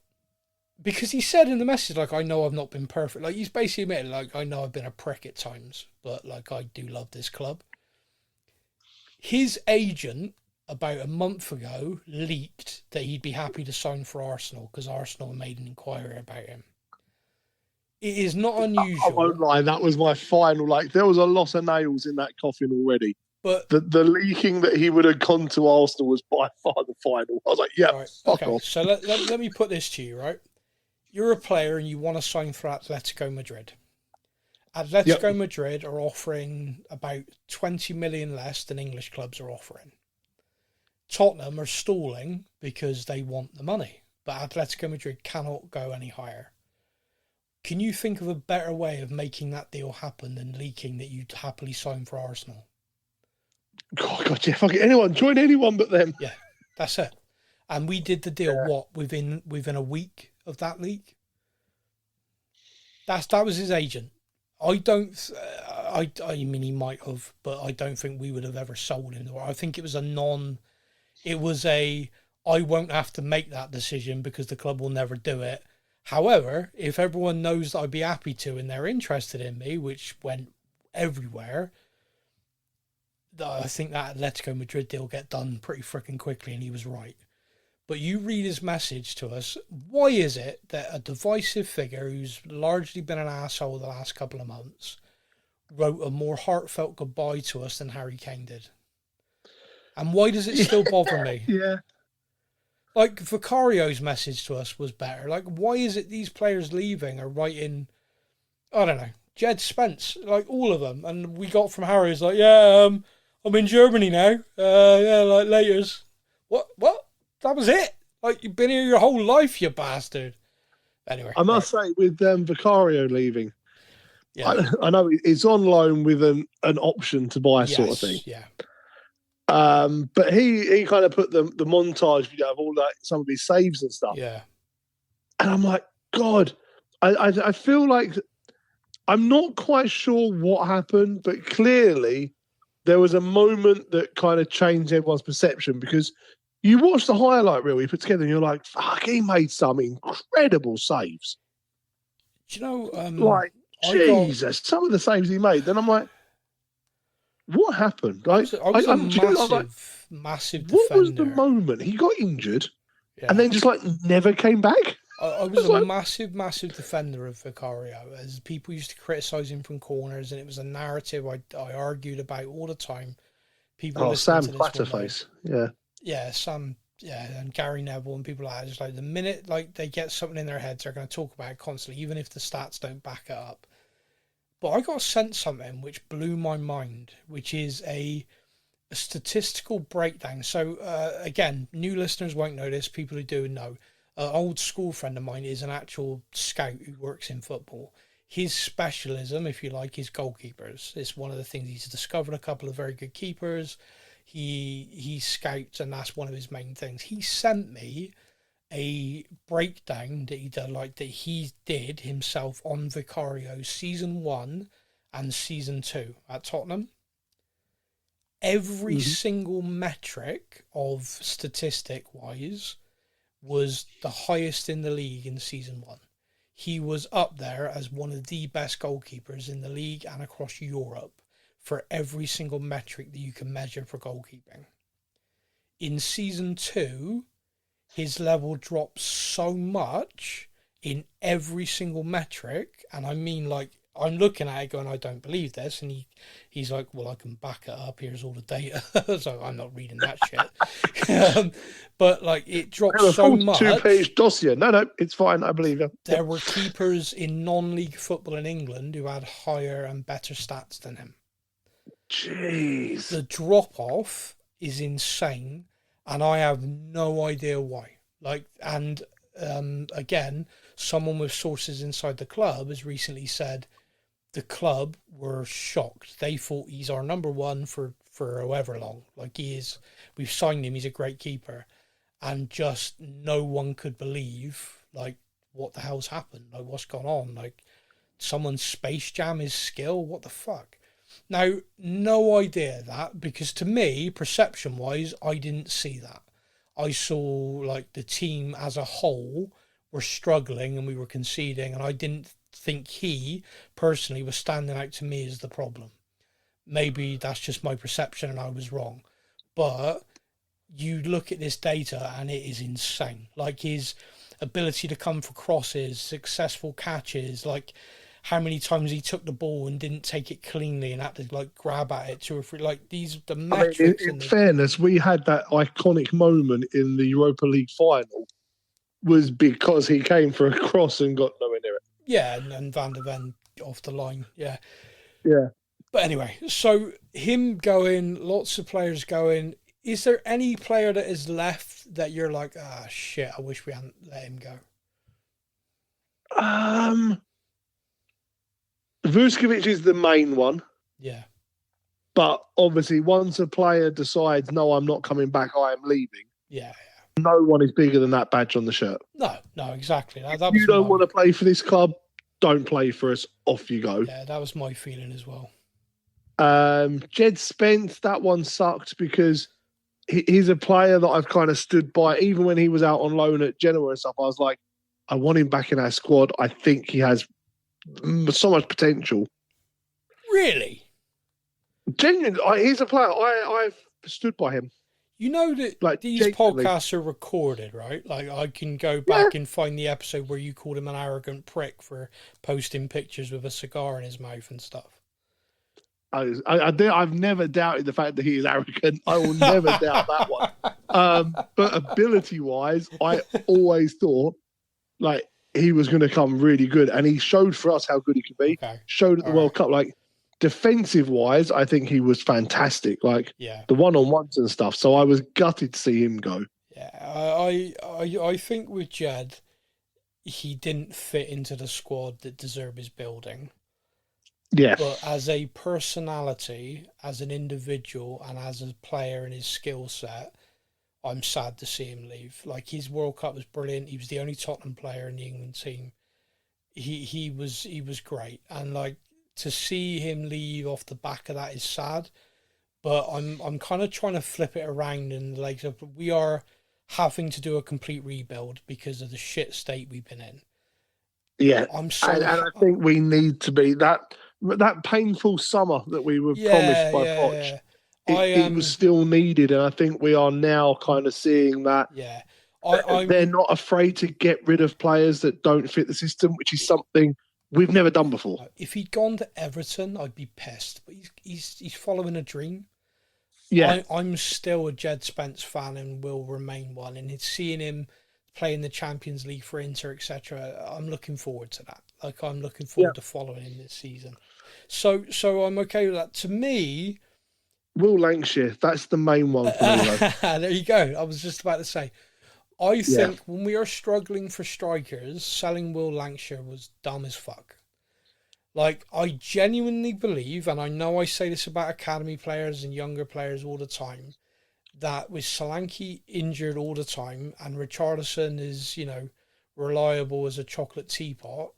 Because he said in the message, like, I know I've not been perfect. Like, he's basically admitted, like, I know I've been a prick at times, but, like, I do love this club. His agent, about a month ago, leaked that he'd be happy to sign for Arsenal because Arsenal made an inquiry about him. It is not unusual. I won't lie, that was my final. Like, there was a lot of nails in that coffin already. But the leaking that he would have gone to Arsenal was by far the final. I was like, yeah, right, fuck off. So let me put this to you, right? You're a player and you want to sign for Atletico Madrid. Atletico Madrid are offering about 20 million less than English clubs are offering. Tottenham are stalling because they want the money, but Atletico Madrid cannot go any higher. Can you think of a better way of making that deal happen than leaking that you'd happily sign for Arsenal? God, yeah, fuck it. Anyone, join anyone but them. Yeah, that's it. And we did the deal, within a week of that leak? That was his agent. I mean, he might have, but I don't think we would have ever sold him. I think it was I won't have to make that decision because the club will never do it. However, if everyone knows that I'd be happy to and they're interested in me, which went everywhere, I think that Atletico Madrid deal get done pretty freaking quickly, and he was right. But you read his message to us. Why is it that a divisive figure who's largely been an asshole the last couple of months wrote a more heartfelt goodbye to us than Harry Kane did? And why does it still bother me? Yeah. Like, Vicario's message to us was better. Like, why is it these players leaving are writing, I don't know, Jed Spence, like all of them. And we got from Harry's like, I'm in Germany now. Like laters. What? that was it. Like, you've been here your whole life, you bastard. Anyway. I must say, with Vicario leaving, Yeah. I know it's on loan with an option to buy sort of thing. Yeah. But he kind of put the montage video of all that, some of his saves and stuff. Yeah. And I'm like, God, I feel like I'm not quite sure what happened, but clearly there was a moment that kind of changed everyone's perception, because you watch the highlight reel he put together and you're like, fuck, he made some incredible saves. Do you know, like, Jesus, some of the saves he made. Then I'm like, what happened? Like, I was a massive defender. What was the moment? He got injured and then just like never came back? I was a massive defender of Vicario, as people used to criticise him from corners, and it was a narrative I argued about all the time. People Sam Clatterface, Sam, and Gary Neville and people like that. Just like the minute like they get something in their heads, they're going to talk about it constantly, even if the stats don't back it up. But I got sent something which blew my mind, which is a statistical breakdown. So again, new listeners won't know this. People who do know. An old school friend of mine is an actual scout who works in football. His specialism, if you like, is goalkeepers. It's one of the things he's discovered, a couple of very good keepers. He scouts, and that's one of his main things. He sent me a breakdown that he did himself on Vicario season 1 and season 2 at Tottenham. Every single metric of statistic wise was the highest in the league in season 1. He was up there as one of the best goalkeepers in the league and across Europe for every single metric that you can measure for goalkeeping. In season 2, his level dropped so much in every single metric, and I mean, like, I'm looking at it going, I don't believe this, and he's like, well, I can back it up, here's all the data. So I'm not reading that shit. But like, it dropped so much. 2-page dossier. No, it's fine, I believe you. There were keepers in non-league football in England who had higher and better stats than him. Jeez. The drop-off is insane, and I have no idea why. Like, and again, someone with sources inside the club has recently said the club were shocked. They thought he's our number one for however long. Like, he is, we've signed him, he's a great keeper. And just no one could believe, like, what the hell's happened? Like, what's gone on? Like, someone space jam his skill? What the fuck? Now, no idea that, because to me, perception-wise, I didn't see that. I saw, like, the team as a whole were struggling and we were conceding, and I didn't think he personally was standing out to me as the problem. Maybe that's just my perception and I was wrong, but you look at this data and it is insane. Like, his ability to come for crosses, successful catches, like how many times he took the ball and didn't take it cleanly and had to like grab at it 2 or 3, like these the metrics. In fairness, we had that iconic moment in the Europa League final was because he came for a cross and got nowhere near it. Yeah, and Van der Ven off the line. Yeah. Yeah. But anyway, so him going, lots of players going. Is there any player that is left that you're like, shit, I wish we hadn't let him go? Vuskovic is the main one. Yeah. But obviously, once a player decides, no, I'm not coming back, I am leaving. Yeah. No one is bigger than that badge on the shirt. No, exactly. If you don't want to play for this club, don't play for us. Off you go. Yeah, that was my feeling as well. Jed Spence, that one sucked because he's a player that I've kind of stood by. Even when he was out on loan at Genoa and stuff, I was like, I want him back in our squad. I think he has so much potential. Really? Genuinely, he's a player. I've stood by him. You know that, like, these podcasts are recorded, right? Like, I can go back and find the episode where you called him an arrogant prick for posting pictures with a cigar in his mouth and stuff. I've never doubted the fact that he is arrogant. I will never doubt that one. But ability-wise, I always thought, like, he was going to come really good. And he showed for us how good he could be. Okay. Showed at the World Cup. Like, defensive-wise, I think he was fantastic. Like, the one-on-ones and stuff. So I was gutted to see him go. Yeah, I think with Jed, he didn't fit into the squad that Deserve is building. Yeah. But as a personality, as an individual, and as a player and his skill set, I'm sad to see him leave. Like, his World Cup was brilliant. He was the only Tottenham player in the England team. He was great, and like to see him leave off the back of that is sad. But I'm kind of trying to flip it around, and like we are having to do a complete rebuild because of the shit state we've been in. Yeah, I'm so and I think we need to be that painful summer that we were promised yeah by yeah Poch. yeah. It was still needed, and I think we are now kind of seeing that Yeah. they're I'm not afraid to get rid of players that don't fit the system, which is something we've never done before. if he'd gone to Everton, I'd be pissed. But he's following a dream. Yeah, I'm still a Jed Spence fan and will remain one. And it's seeing him play in the Champions League for Inter, etc. I'm looking forward to that. Like, I'm looking forward to following him this season. So I'm okay with that. To me, Will Lancashire, that's the main one for me, though. there you go. I was just about to say. I think when we are struggling for strikers, selling Will Lancashire was dumb as fuck. Like, I genuinely believe, and I know I say this about academy players and younger players all the time, that with Solanke injured all the time and Richarlison is, reliable as a chocolate teapot,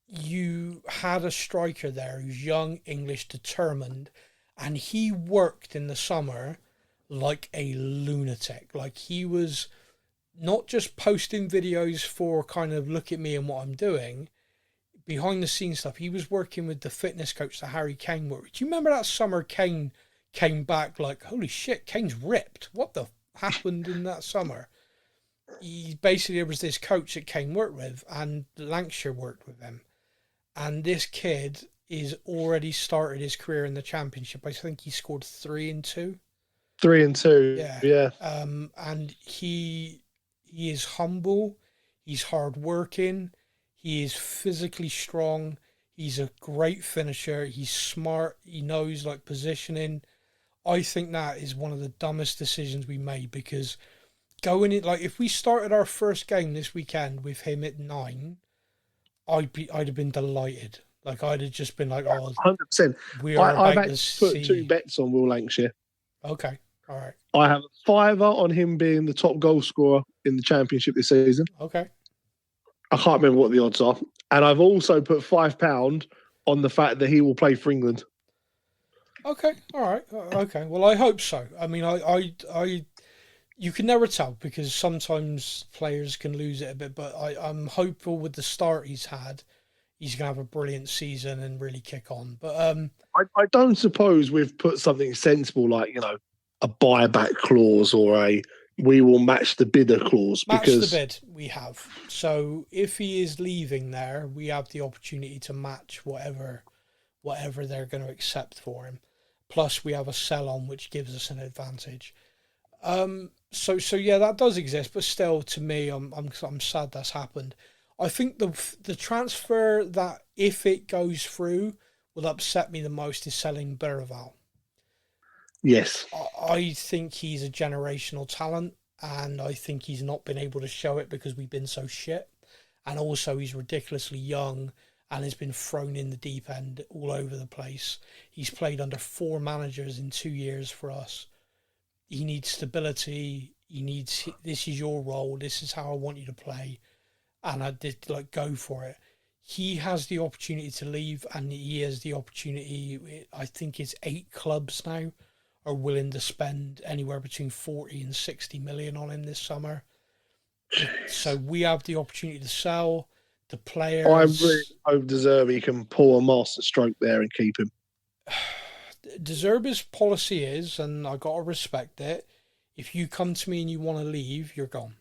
you had a striker there who's young, English, determined, and he worked in the summer like a lunatic. Like, he was not just posting videos for kind of look at me and what I'm doing, behind the scenes stuff. He was working with the fitness coach that Harry Kane worked. Do you remember that summer Kane came back like, holy shit, Kane's ripped. What the happened in that summer? He basically, there was this coach that Kane worked with, and Lancashire worked with him. And this kid is already started his career in the Championship. I think he scored 3 and 2. 3 and 2. Yeah. And he is humble. He's hardworking. He is physically strong. He's a great finisher. He's smart. He knows like positioning. I think that is one of the dumbest decisions we made, because going in, like, if we started our first game this weekend with him at 9, I'd have been delighted. Like, I'd have just been like, oh, 100%. I've actually put 2 bets on Will Lancashire. Okay, all right. I have a £5 on him being the top goal scorer in the Championship this season. Okay. I can't remember what the odds are. And I've also put £5 on the fact that he will play for England. Okay, all right. Okay, well, I hope so. I mean, I you can never tell, because sometimes players can lose it a bit, but I'm hopeful with the start he's had, he's going to have a brilliant season and really kick on. But I don't suppose we've put something sensible like, a buyback clause or a we will match the bidder clause. Match the bid we have. So if he is leaving there, we have the opportunity to match whatever they're going to accept for him. Plus, we have a sell-on, which gives us an advantage. So yeah, that does exist, but still, to me, I'm sad that's happened. I think the transfer that, if it goes through, will upset me the most is selling Berval. Yes. I think he's a generational talent, and I think he's not been able to show it because we've been so shit. And also, he's ridiculously young and has been thrown in the deep end all over the place. He's played under 4 managers in 2 years for us. He needs stability. He needs, this is your role. This is how I want you to play. And I did go for it. He has the opportunity to leave, and he has the opportunity. I think it's 8 clubs now are willing to spend anywhere between 40 and 60 million on him this summer. So we have the opportunity to sell the players. I really hope De Zerbi can pull a master stroke there and keep him. De Zerbi's policy is, and I got to respect it, if you come to me and you want to leave, you're gone.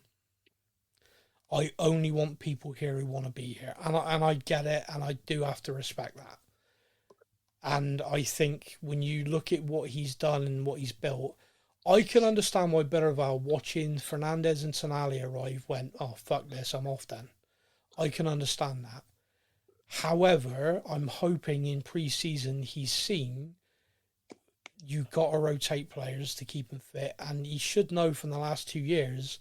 I only want people here who want to be here. And I get it, and I do have to respect that. And I think when you look at what he's done and what he's built, I can understand why Berval, watching Fernandez and Tonali arrive, went, oh, fuck this, I'm off then. I can understand that. However, I'm hoping in pre-season he's seen you've got to rotate players to keep them fit, and he should know from the last 2 years,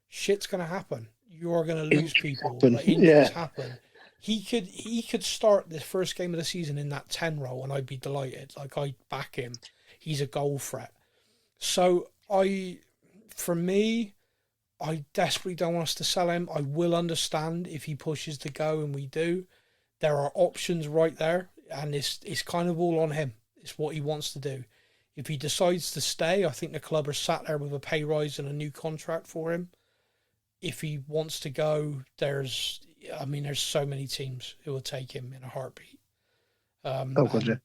shit's going to happen. You are going to lose people. Like, injuries happen. He could start the first game of the season in that 10 role, and I'd be delighted. Like, I'd back him. He's a goal threat. So for me, I desperately don't want us to sell him. I will understand if he pushes to go, and we do. There are options right there, and it's kind of all on him. It's what he wants to do. If he decides to stay, I think the club are sat there with a pay rise and a new contract for him. If he wants to go, there's so many teams who will take him in a heartbeat. Gotcha.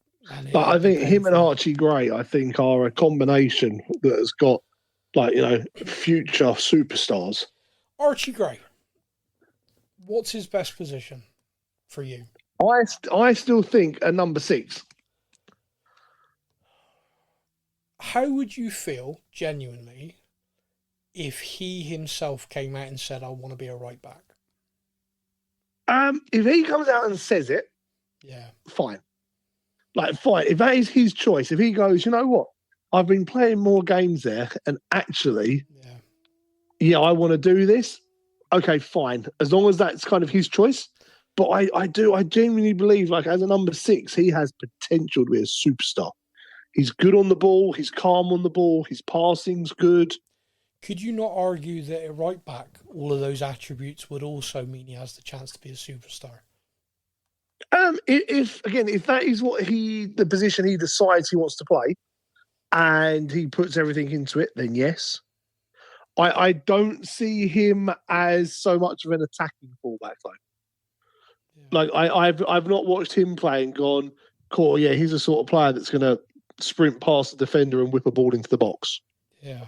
But I think him and Archie Gray, I think, are a combination that has got, future superstars. Archie Gray, what's his best position for you? I still think a number 6. How would you feel, genuinely, if he himself came out and said, I want to be a right back? If he comes out and says it, fine. Fine. If that is his choice, if he goes, you know what? I've been playing more games there, and actually, I want to do this. Okay, fine. As long as that's kind of his choice. But I genuinely believe, as a number 6, he has potential to be a superstar. He's good on the ball. He's calm on the ball. His passing's good. Could you not argue that at right back, all of those attributes would also mean he has the chance to be a superstar? If that is the position he decides he wants to play, and he puts everything into it, then yes. I don't see him as so much of an attacking fullback though. Yeah. I've not watched him play and gone, cool, yeah, he's the sort of player that's going to sprint past the defender and whip a ball into the box. Yeah.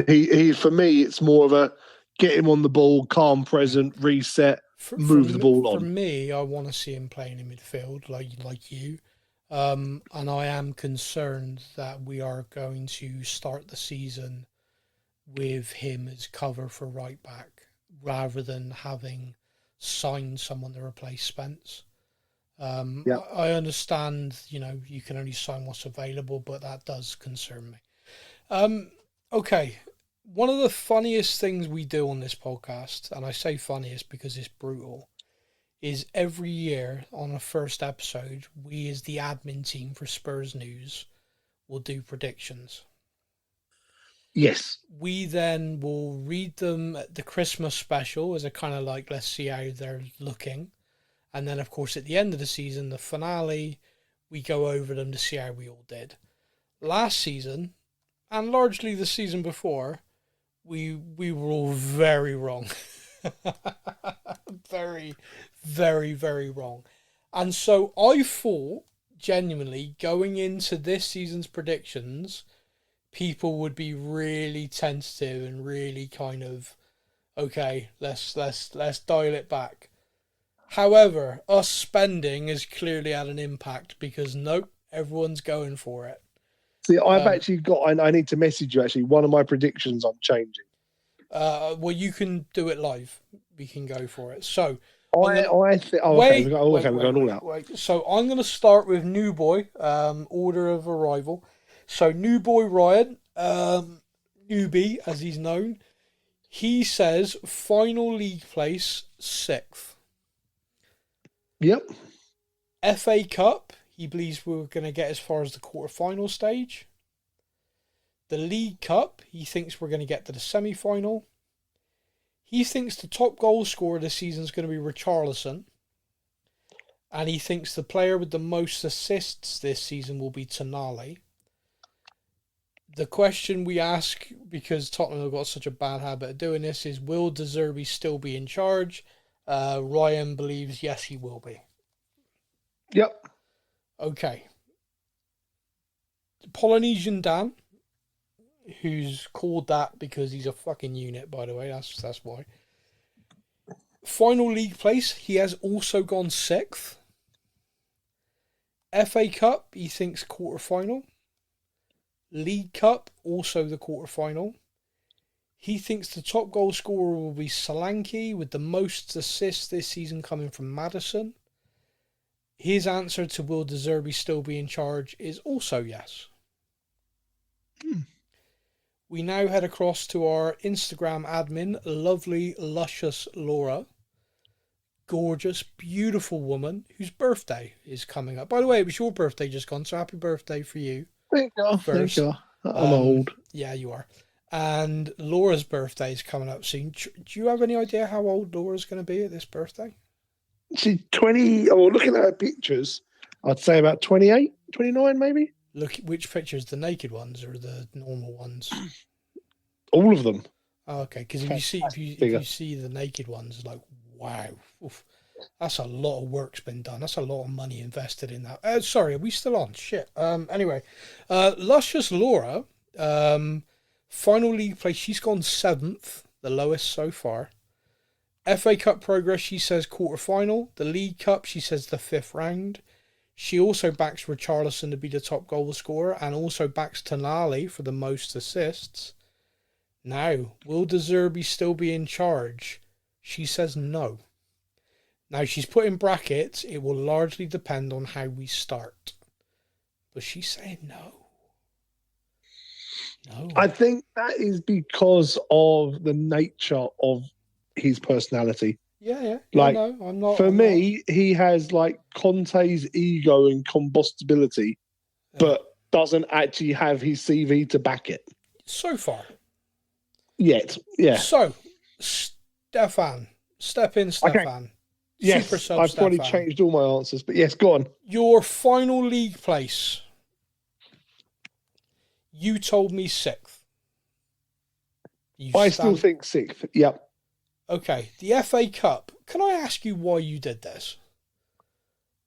He for me, it's more of a get him on the ball, calm, present, reset, move the ball on. For me, I want to see him playing in midfield like you. And I am concerned that we are going to start the season with him as cover for right back rather than having signed someone to replace Spence. I understand, you can only sign what's available, but that does concern me. Okay. One of the funniest things we do on this podcast, and I say funniest because it's brutal, is every year on the first episode, we as the admin team for Spurs News will do predictions. Yes. We then will read them at the Christmas special as a kind of let's see how they're looking. And then, of course, at the end of the season, the finale, we go over them to see how we all did. Last season, and largely the season before, we were all very wrong. Very, very, very wrong. And so I thought, genuinely, going into this season's predictions, people would be really tentative and really kind of, okay, let's dial it back. However, us spending has clearly had an impact because nope, everyone's going for it. See, I've actually got, I need to message you actually, one of my predictions I'm changing. Well, you can do it live. We can go for it. So, we're going all out. So I'm going to start with New Boy, order of arrival. So New Boy Ryan, Newbie as he's known, he says final league place 6th. Yep. FA Cup, he believes we're going to get as far as the quarter-final stage. The League Cup, he thinks we're going to get to the semi-final. He thinks the top goal scorer this season is going to be Richarlison. And he thinks the player with the most assists this season will be Tonali. The question we ask, because Tottenham have got such a bad habit of doing this, is will De Zerbi still be in charge? Ryan believes yes, he will be. Yep. Okay. Polynesian Dan, who's called that because he's a fucking unit, by the way. That's why. Final league place, he has also gone 6th. FA Cup, he thinks quarter-final. League Cup, also the quarter-final. He thinks the top goal scorer will be Solanke, with the most assists this season coming from Maddison. His answer to will De Zerbi still be in charge is also yes. We now head across to our Instagram admin, lovely, luscious Laura. Gorgeous, beautiful woman whose birthday is coming up. By the way, it was your birthday just gone, so happy birthday for you. Thank you. First. Thank you. I'm old. Yeah, you are. And Laura's birthday is coming up soon. Do you have any idea how old Laura's going to be at this birthday? She's 20, or looking at her pictures, I'd say about 28, 29 maybe. Look, which pictures, the naked ones or the normal ones? All of them. Oh, okay, because if you see the naked ones, like, wow, oof, that's a lot of work's been done. That's a lot of money invested in that. Sorry, are we still on? Shit. Anyway, luscious Laura, final league place, she's gone 7th, the lowest so far. FA Cup progress, she says quarter-final. The League Cup, she says the 5th round. She also backs Richarlison to be the top goal scorer and also backs Tonali for the most assists. Now, will De Zerbi still be in charge? She says no. Now, she's put in brackets, it will largely depend on how we start. But she's saying no. No. I think that is because of the nature of his personality. Yeah. Like, no, I'm not. For me, he has like Conte's ego and combustibility, but doesn't actually have his CV to back it. So far. Yet, yeah. So, Stefan. Step in, Stefan. Okay. Yes, Super sub I've Stefan. probably changed all my answers, but yes, go on. Your final league place. You told me 6th. I still think 6th. Yep. Okay, the FA Cup. Can I ask you why you did this?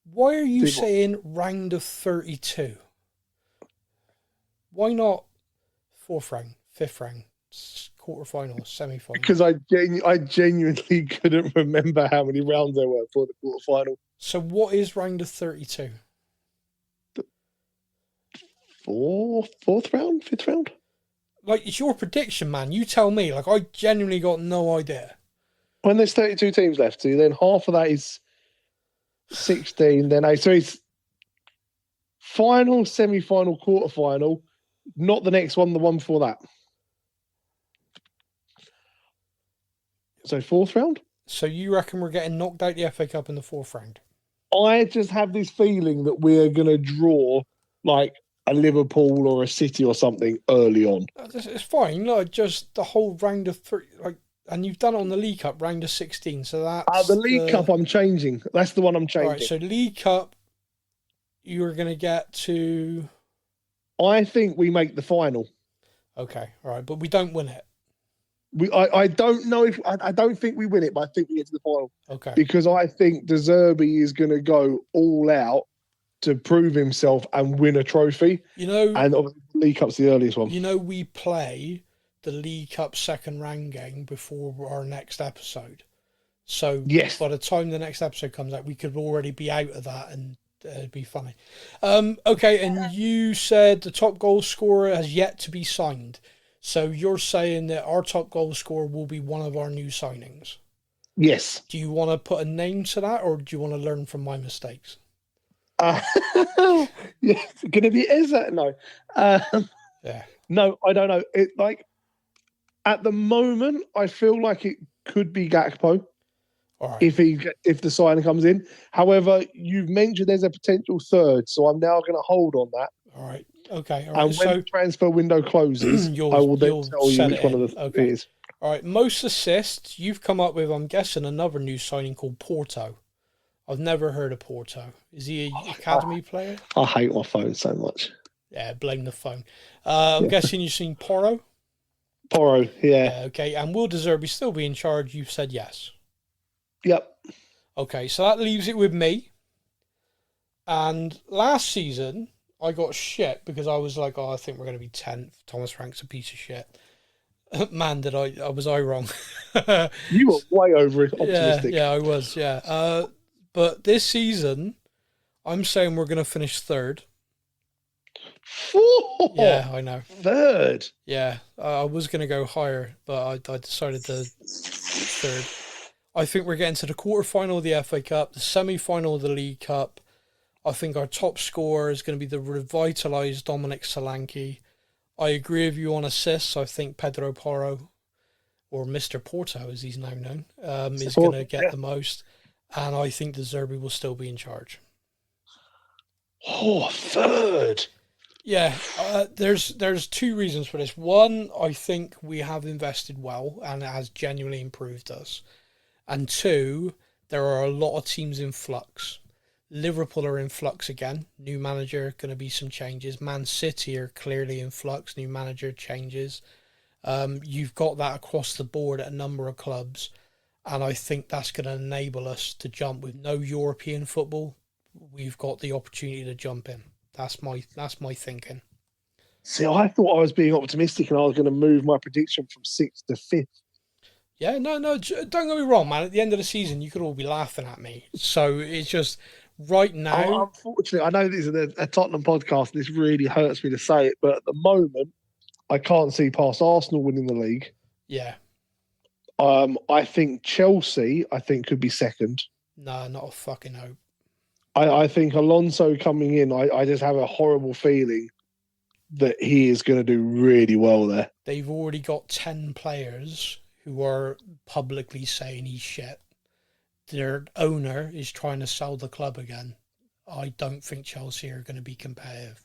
Why are you saying round of 32? Why not 4th round, 5th round, quarter-final, semi-final? Because I genuinely couldn't remember how many rounds there were for the quarter-final. So what is round of 32? Fourth round? 5th round? Like, it's your prediction, man. You tell me. Like, I genuinely got no idea. When there's 32 teams left, so then half of that is 16. Then so it's final, semi-final, quarter-final. Not the next one, the one before that. So 4th round? So you reckon we're getting knocked out the FA Cup in the 4th round? I just have this feeling that we're going to draw like a Liverpool or a City or something early on. It's fine. No, just the whole round of 3, like, and you've done it on the League Cup, round of 16. So that's the League Cup I'm changing. That's the one I'm changing. All right, so League Cup, you're going to get to... I think we make the final. Okay, all right, but we don't win it. I don't know if... I don't think we win it, but I think we get to the final. Okay. Because I think De Zerbi is going to go all out to prove himself and win a trophy. You know... And obviously the League Cup's the earliest one. You know, we play the League Cup second round game before our next episode. So yes, by the time the next episode comes out, we could already be out of that and it'd be funny. Okay, and you said the top goal scorer has yet to be signed. So you're saying that our top goal scorer will be one of our new signings? Yes. Do you want to put a name to that, or do you want to learn from my mistakes? Yeah, it's going to be Eza? No. Yeah. No, I don't know. At the moment, I feel like it could be Gakpo. All right. If the sign comes in. However, you've mentioned there's a potential third, so I'm now going to hold on that. All right. Okay. All right. And when the transfer window closes, I will then tell you which one of the it is. All right. Most assists, you've come up with, I'm guessing, another new signing called Porto. I've never heard of Porto. Is he an academy player? I hate my phone so much. Yeah, blame the phone. I'm guessing you've seen Porro? Porro, yeah. Okay, and will De Zerbi still be in charge? You've said yes. Yep. Okay, so that leaves it with me. And last season, I got shit because I was like, I think we're going to be 10th. Thomas Frank's a piece of shit. Man, was I wrong? You were way over optimistic. Yeah, I was, yeah. But this season, I'm saying we're going to finish 3rd. 4? Yeah, I know. 3rd? Yeah, I was going to go higher, but I decided to 3rd. I think we're getting to the quarter-final of the FA Cup, the semi-final of the League Cup. I think our top scorer is going to be the revitalised Dominic Solanke. I agree with you on assists. I think Pedro Porro, or Mr. Porto as he's now known, is going to get the most. And I think De Zerbi will still be in charge. Oh, third. Yeah, there's two reasons for this. One, I think we have invested well and it has genuinely improved us. And two, there are a lot of teams in flux. Liverpool are in flux again. New manager, going to be some changes. Man City are clearly in flux. New manager, changes. You've got that across the board at a number of clubs. And I think that's going to enable us to jump with no European football. We've got the opportunity to jump in. That's my thinking. See, I thought I was being optimistic and I was going to move my prediction from 6th to 5th. Yeah, no, don't get me wrong, man. At the end of the season, you could all be laughing at me. So it's just right now. Unfortunately, I know this is a Tottenham podcast and this really hurts me to say it, but at the moment, I can't see past Arsenal winning the league. Yeah. I think Chelsea, could be second. No, not a fucking hope. I think Alonso coming in, I just have a horrible feeling that he is going to do really well there. They've already got 10 players who are publicly saying he's shit. Their owner is trying to sell the club again. I don't think Chelsea are going to be competitive.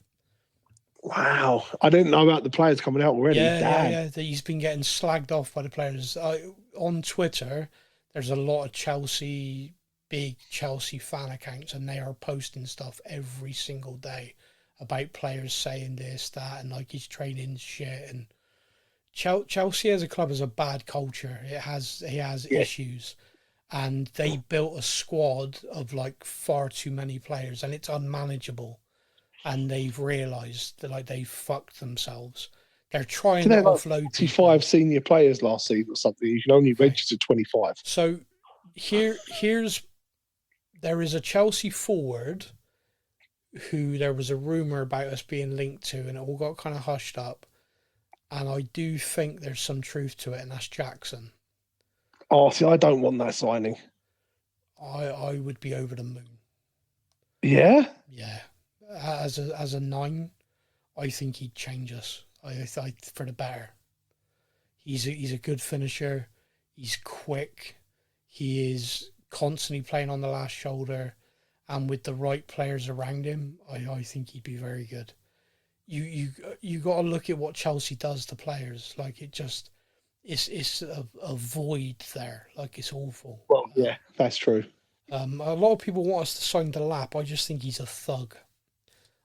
Wow. I didn't know about the players coming out already. Yeah. He's been getting slagged off by the players. On Twitter, there's a lot of big Chelsea fan accounts, and they are posting stuff every single day about players saying this, that, and like he's training shit. And Chelsea as a club has a bad culture. He has issues, and they built a squad of like far too many players, and it's unmanageable. And they've realised that like they fucked themselves. They're trying to offload 25 senior players last season or something. You can only register 25. So there is a Chelsea forward who there was a rumour about us being linked to, and it all got kind of hushed up. And I do think there's some truth to it, and that's Jackson. Oh, see, I don't want that signing. I would be over the moon. Yeah? Yeah. As a 9, I think he'd change us. I for the better. He's a good finisher. He's quick. He is constantly playing on the last shoulder, and with the right players around him, I think he'd be very good. You got to look at what Chelsea does to players. Like it's a void there. Like it's awful. Well, yeah, that's true. A lot of people want us to sign Delap. I just think he's a thug.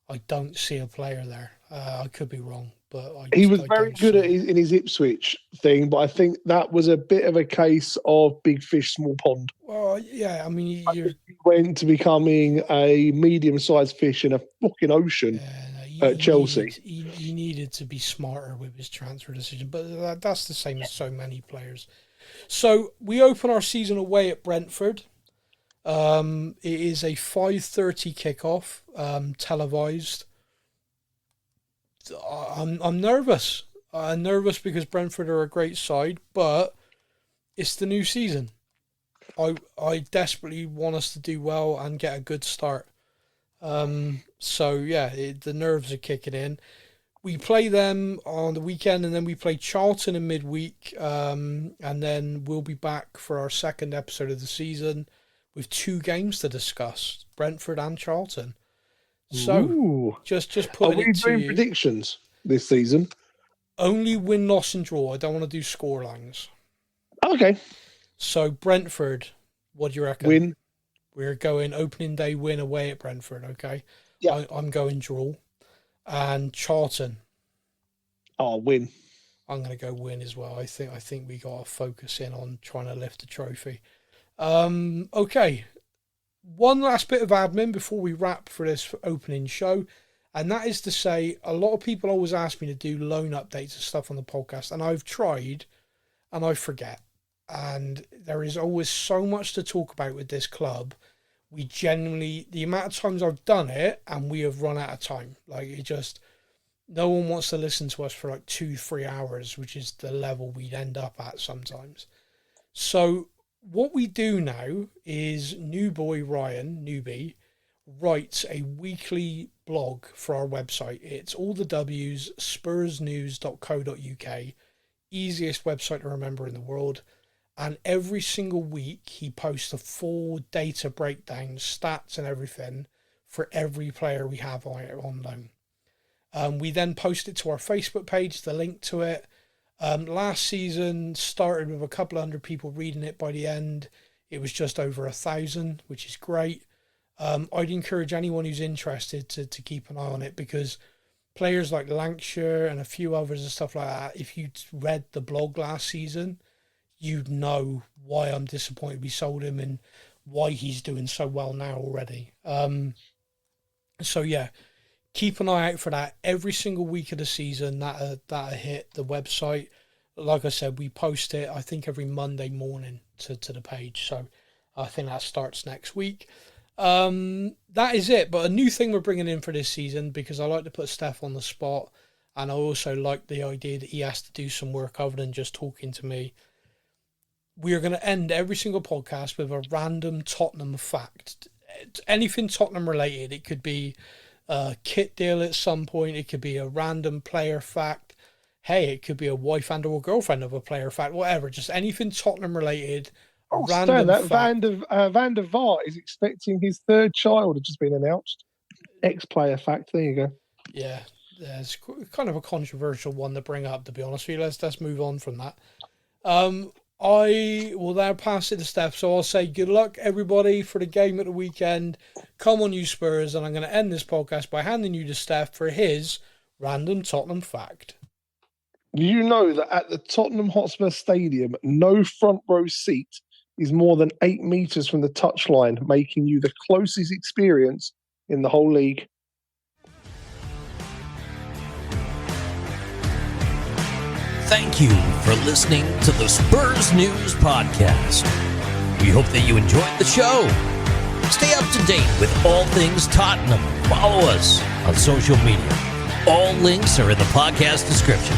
I don't see a player there. I could be wrong, but he was very good in his Ipswich thing, but I think that was a bit of a case of big fish, small pond. Well, yeah, I mean, he went to becoming a medium-sized fish in a fucking ocean at Chelsea. He needed to be smarter with his transfer decision, but that's the same as so many players. So we open our season away at Brentford. It is a 5:30 kickoff, televised. I'm nervous. I'm nervous because Brentford are a great side, but it's the new season. I desperately want us to do well and get a good start. So yeah, the nerves are kicking in. We play them on the weekend, and then we play Charlton in midweek, and then we'll be back for our second episode of the season with 2 games to discuss, Brentford and Charlton. So, ooh. just putting it to you. Are we doing predictions this season? Only win, loss, and draw. I don't want to do score lines. Okay. So, Brentford, what do you reckon? Win. We're going opening day win away at Brentford, okay? Yeah. I'm going draw. And Charlton. Oh, win. I'm going to go win as well. I think we got to focus in on trying to lift the trophy. Okay. One last bit of admin before we wrap for this opening show, and that is to say, a lot of people always ask me to do loan updates and stuff on the podcast, and I've tried, and I forget. And there is always so much to talk about with this club. The amount of times I've done it, and we have run out of time. Like, no one wants to listen to us for like 2-3 hours, which is the level we'd end up at sometimes. So what we do now is newbie writes a weekly blog for our website. It's all the W's, spursnews.co.uk. Easiest website to remember in the world. And every single week he posts a full data breakdown, stats and everything for every player we have on loan. We then post it to our Facebook page, the link to it. Last season started with a couple of hundred people reading it. By the end, it was just over 1,000, which is great. I'd encourage anyone who's interested to keep an eye on it, because players like Lancashire and a few others and stuff like that, if you'd read the blog last season, you'd know why I'm disappointed we sold him and why he's doing so well now already. So yeah, keep an eye out for that every single week of the season. That'll hit the website. Like I said, we post it, I think, every Monday morning to the page. So I think that starts next week. That is it. But a new thing we're bringing in for this season, because I like to put Steph on the spot, and I also like the idea that he has to do some work other than just talking to me. We are going to end every single podcast with a random Tottenham fact. Anything Tottenham related. It could be a kit deal at some point. It could be a random player fact. Hey, it could be a wife and or girlfriend of a player fact. Whatever. Just anything Tottenham related. Oh, random that fact. Van der Vaart is expecting his third child. Has just been announced. Ex-player fact. There you go. Yeah, it's kind of a controversial one to bring up, to be honest with you. Let's move on from that. I will now pass it to Steph. So I'll say good luck, everybody, for the game at the weekend. Come on, you Spurs. And I'm going to end this podcast by handing you to Steph for his random Tottenham fact. Do you know that at the Tottenham Hotspur Stadium, no front row seat is more than 8 meters from the touchline, making you the closest experience in the whole league? Thank you for listening to the Spurs News Podcast. We hope that you enjoyed the show. Stay up to date with all things Tottenham. Follow us on social media. All links are in the podcast description.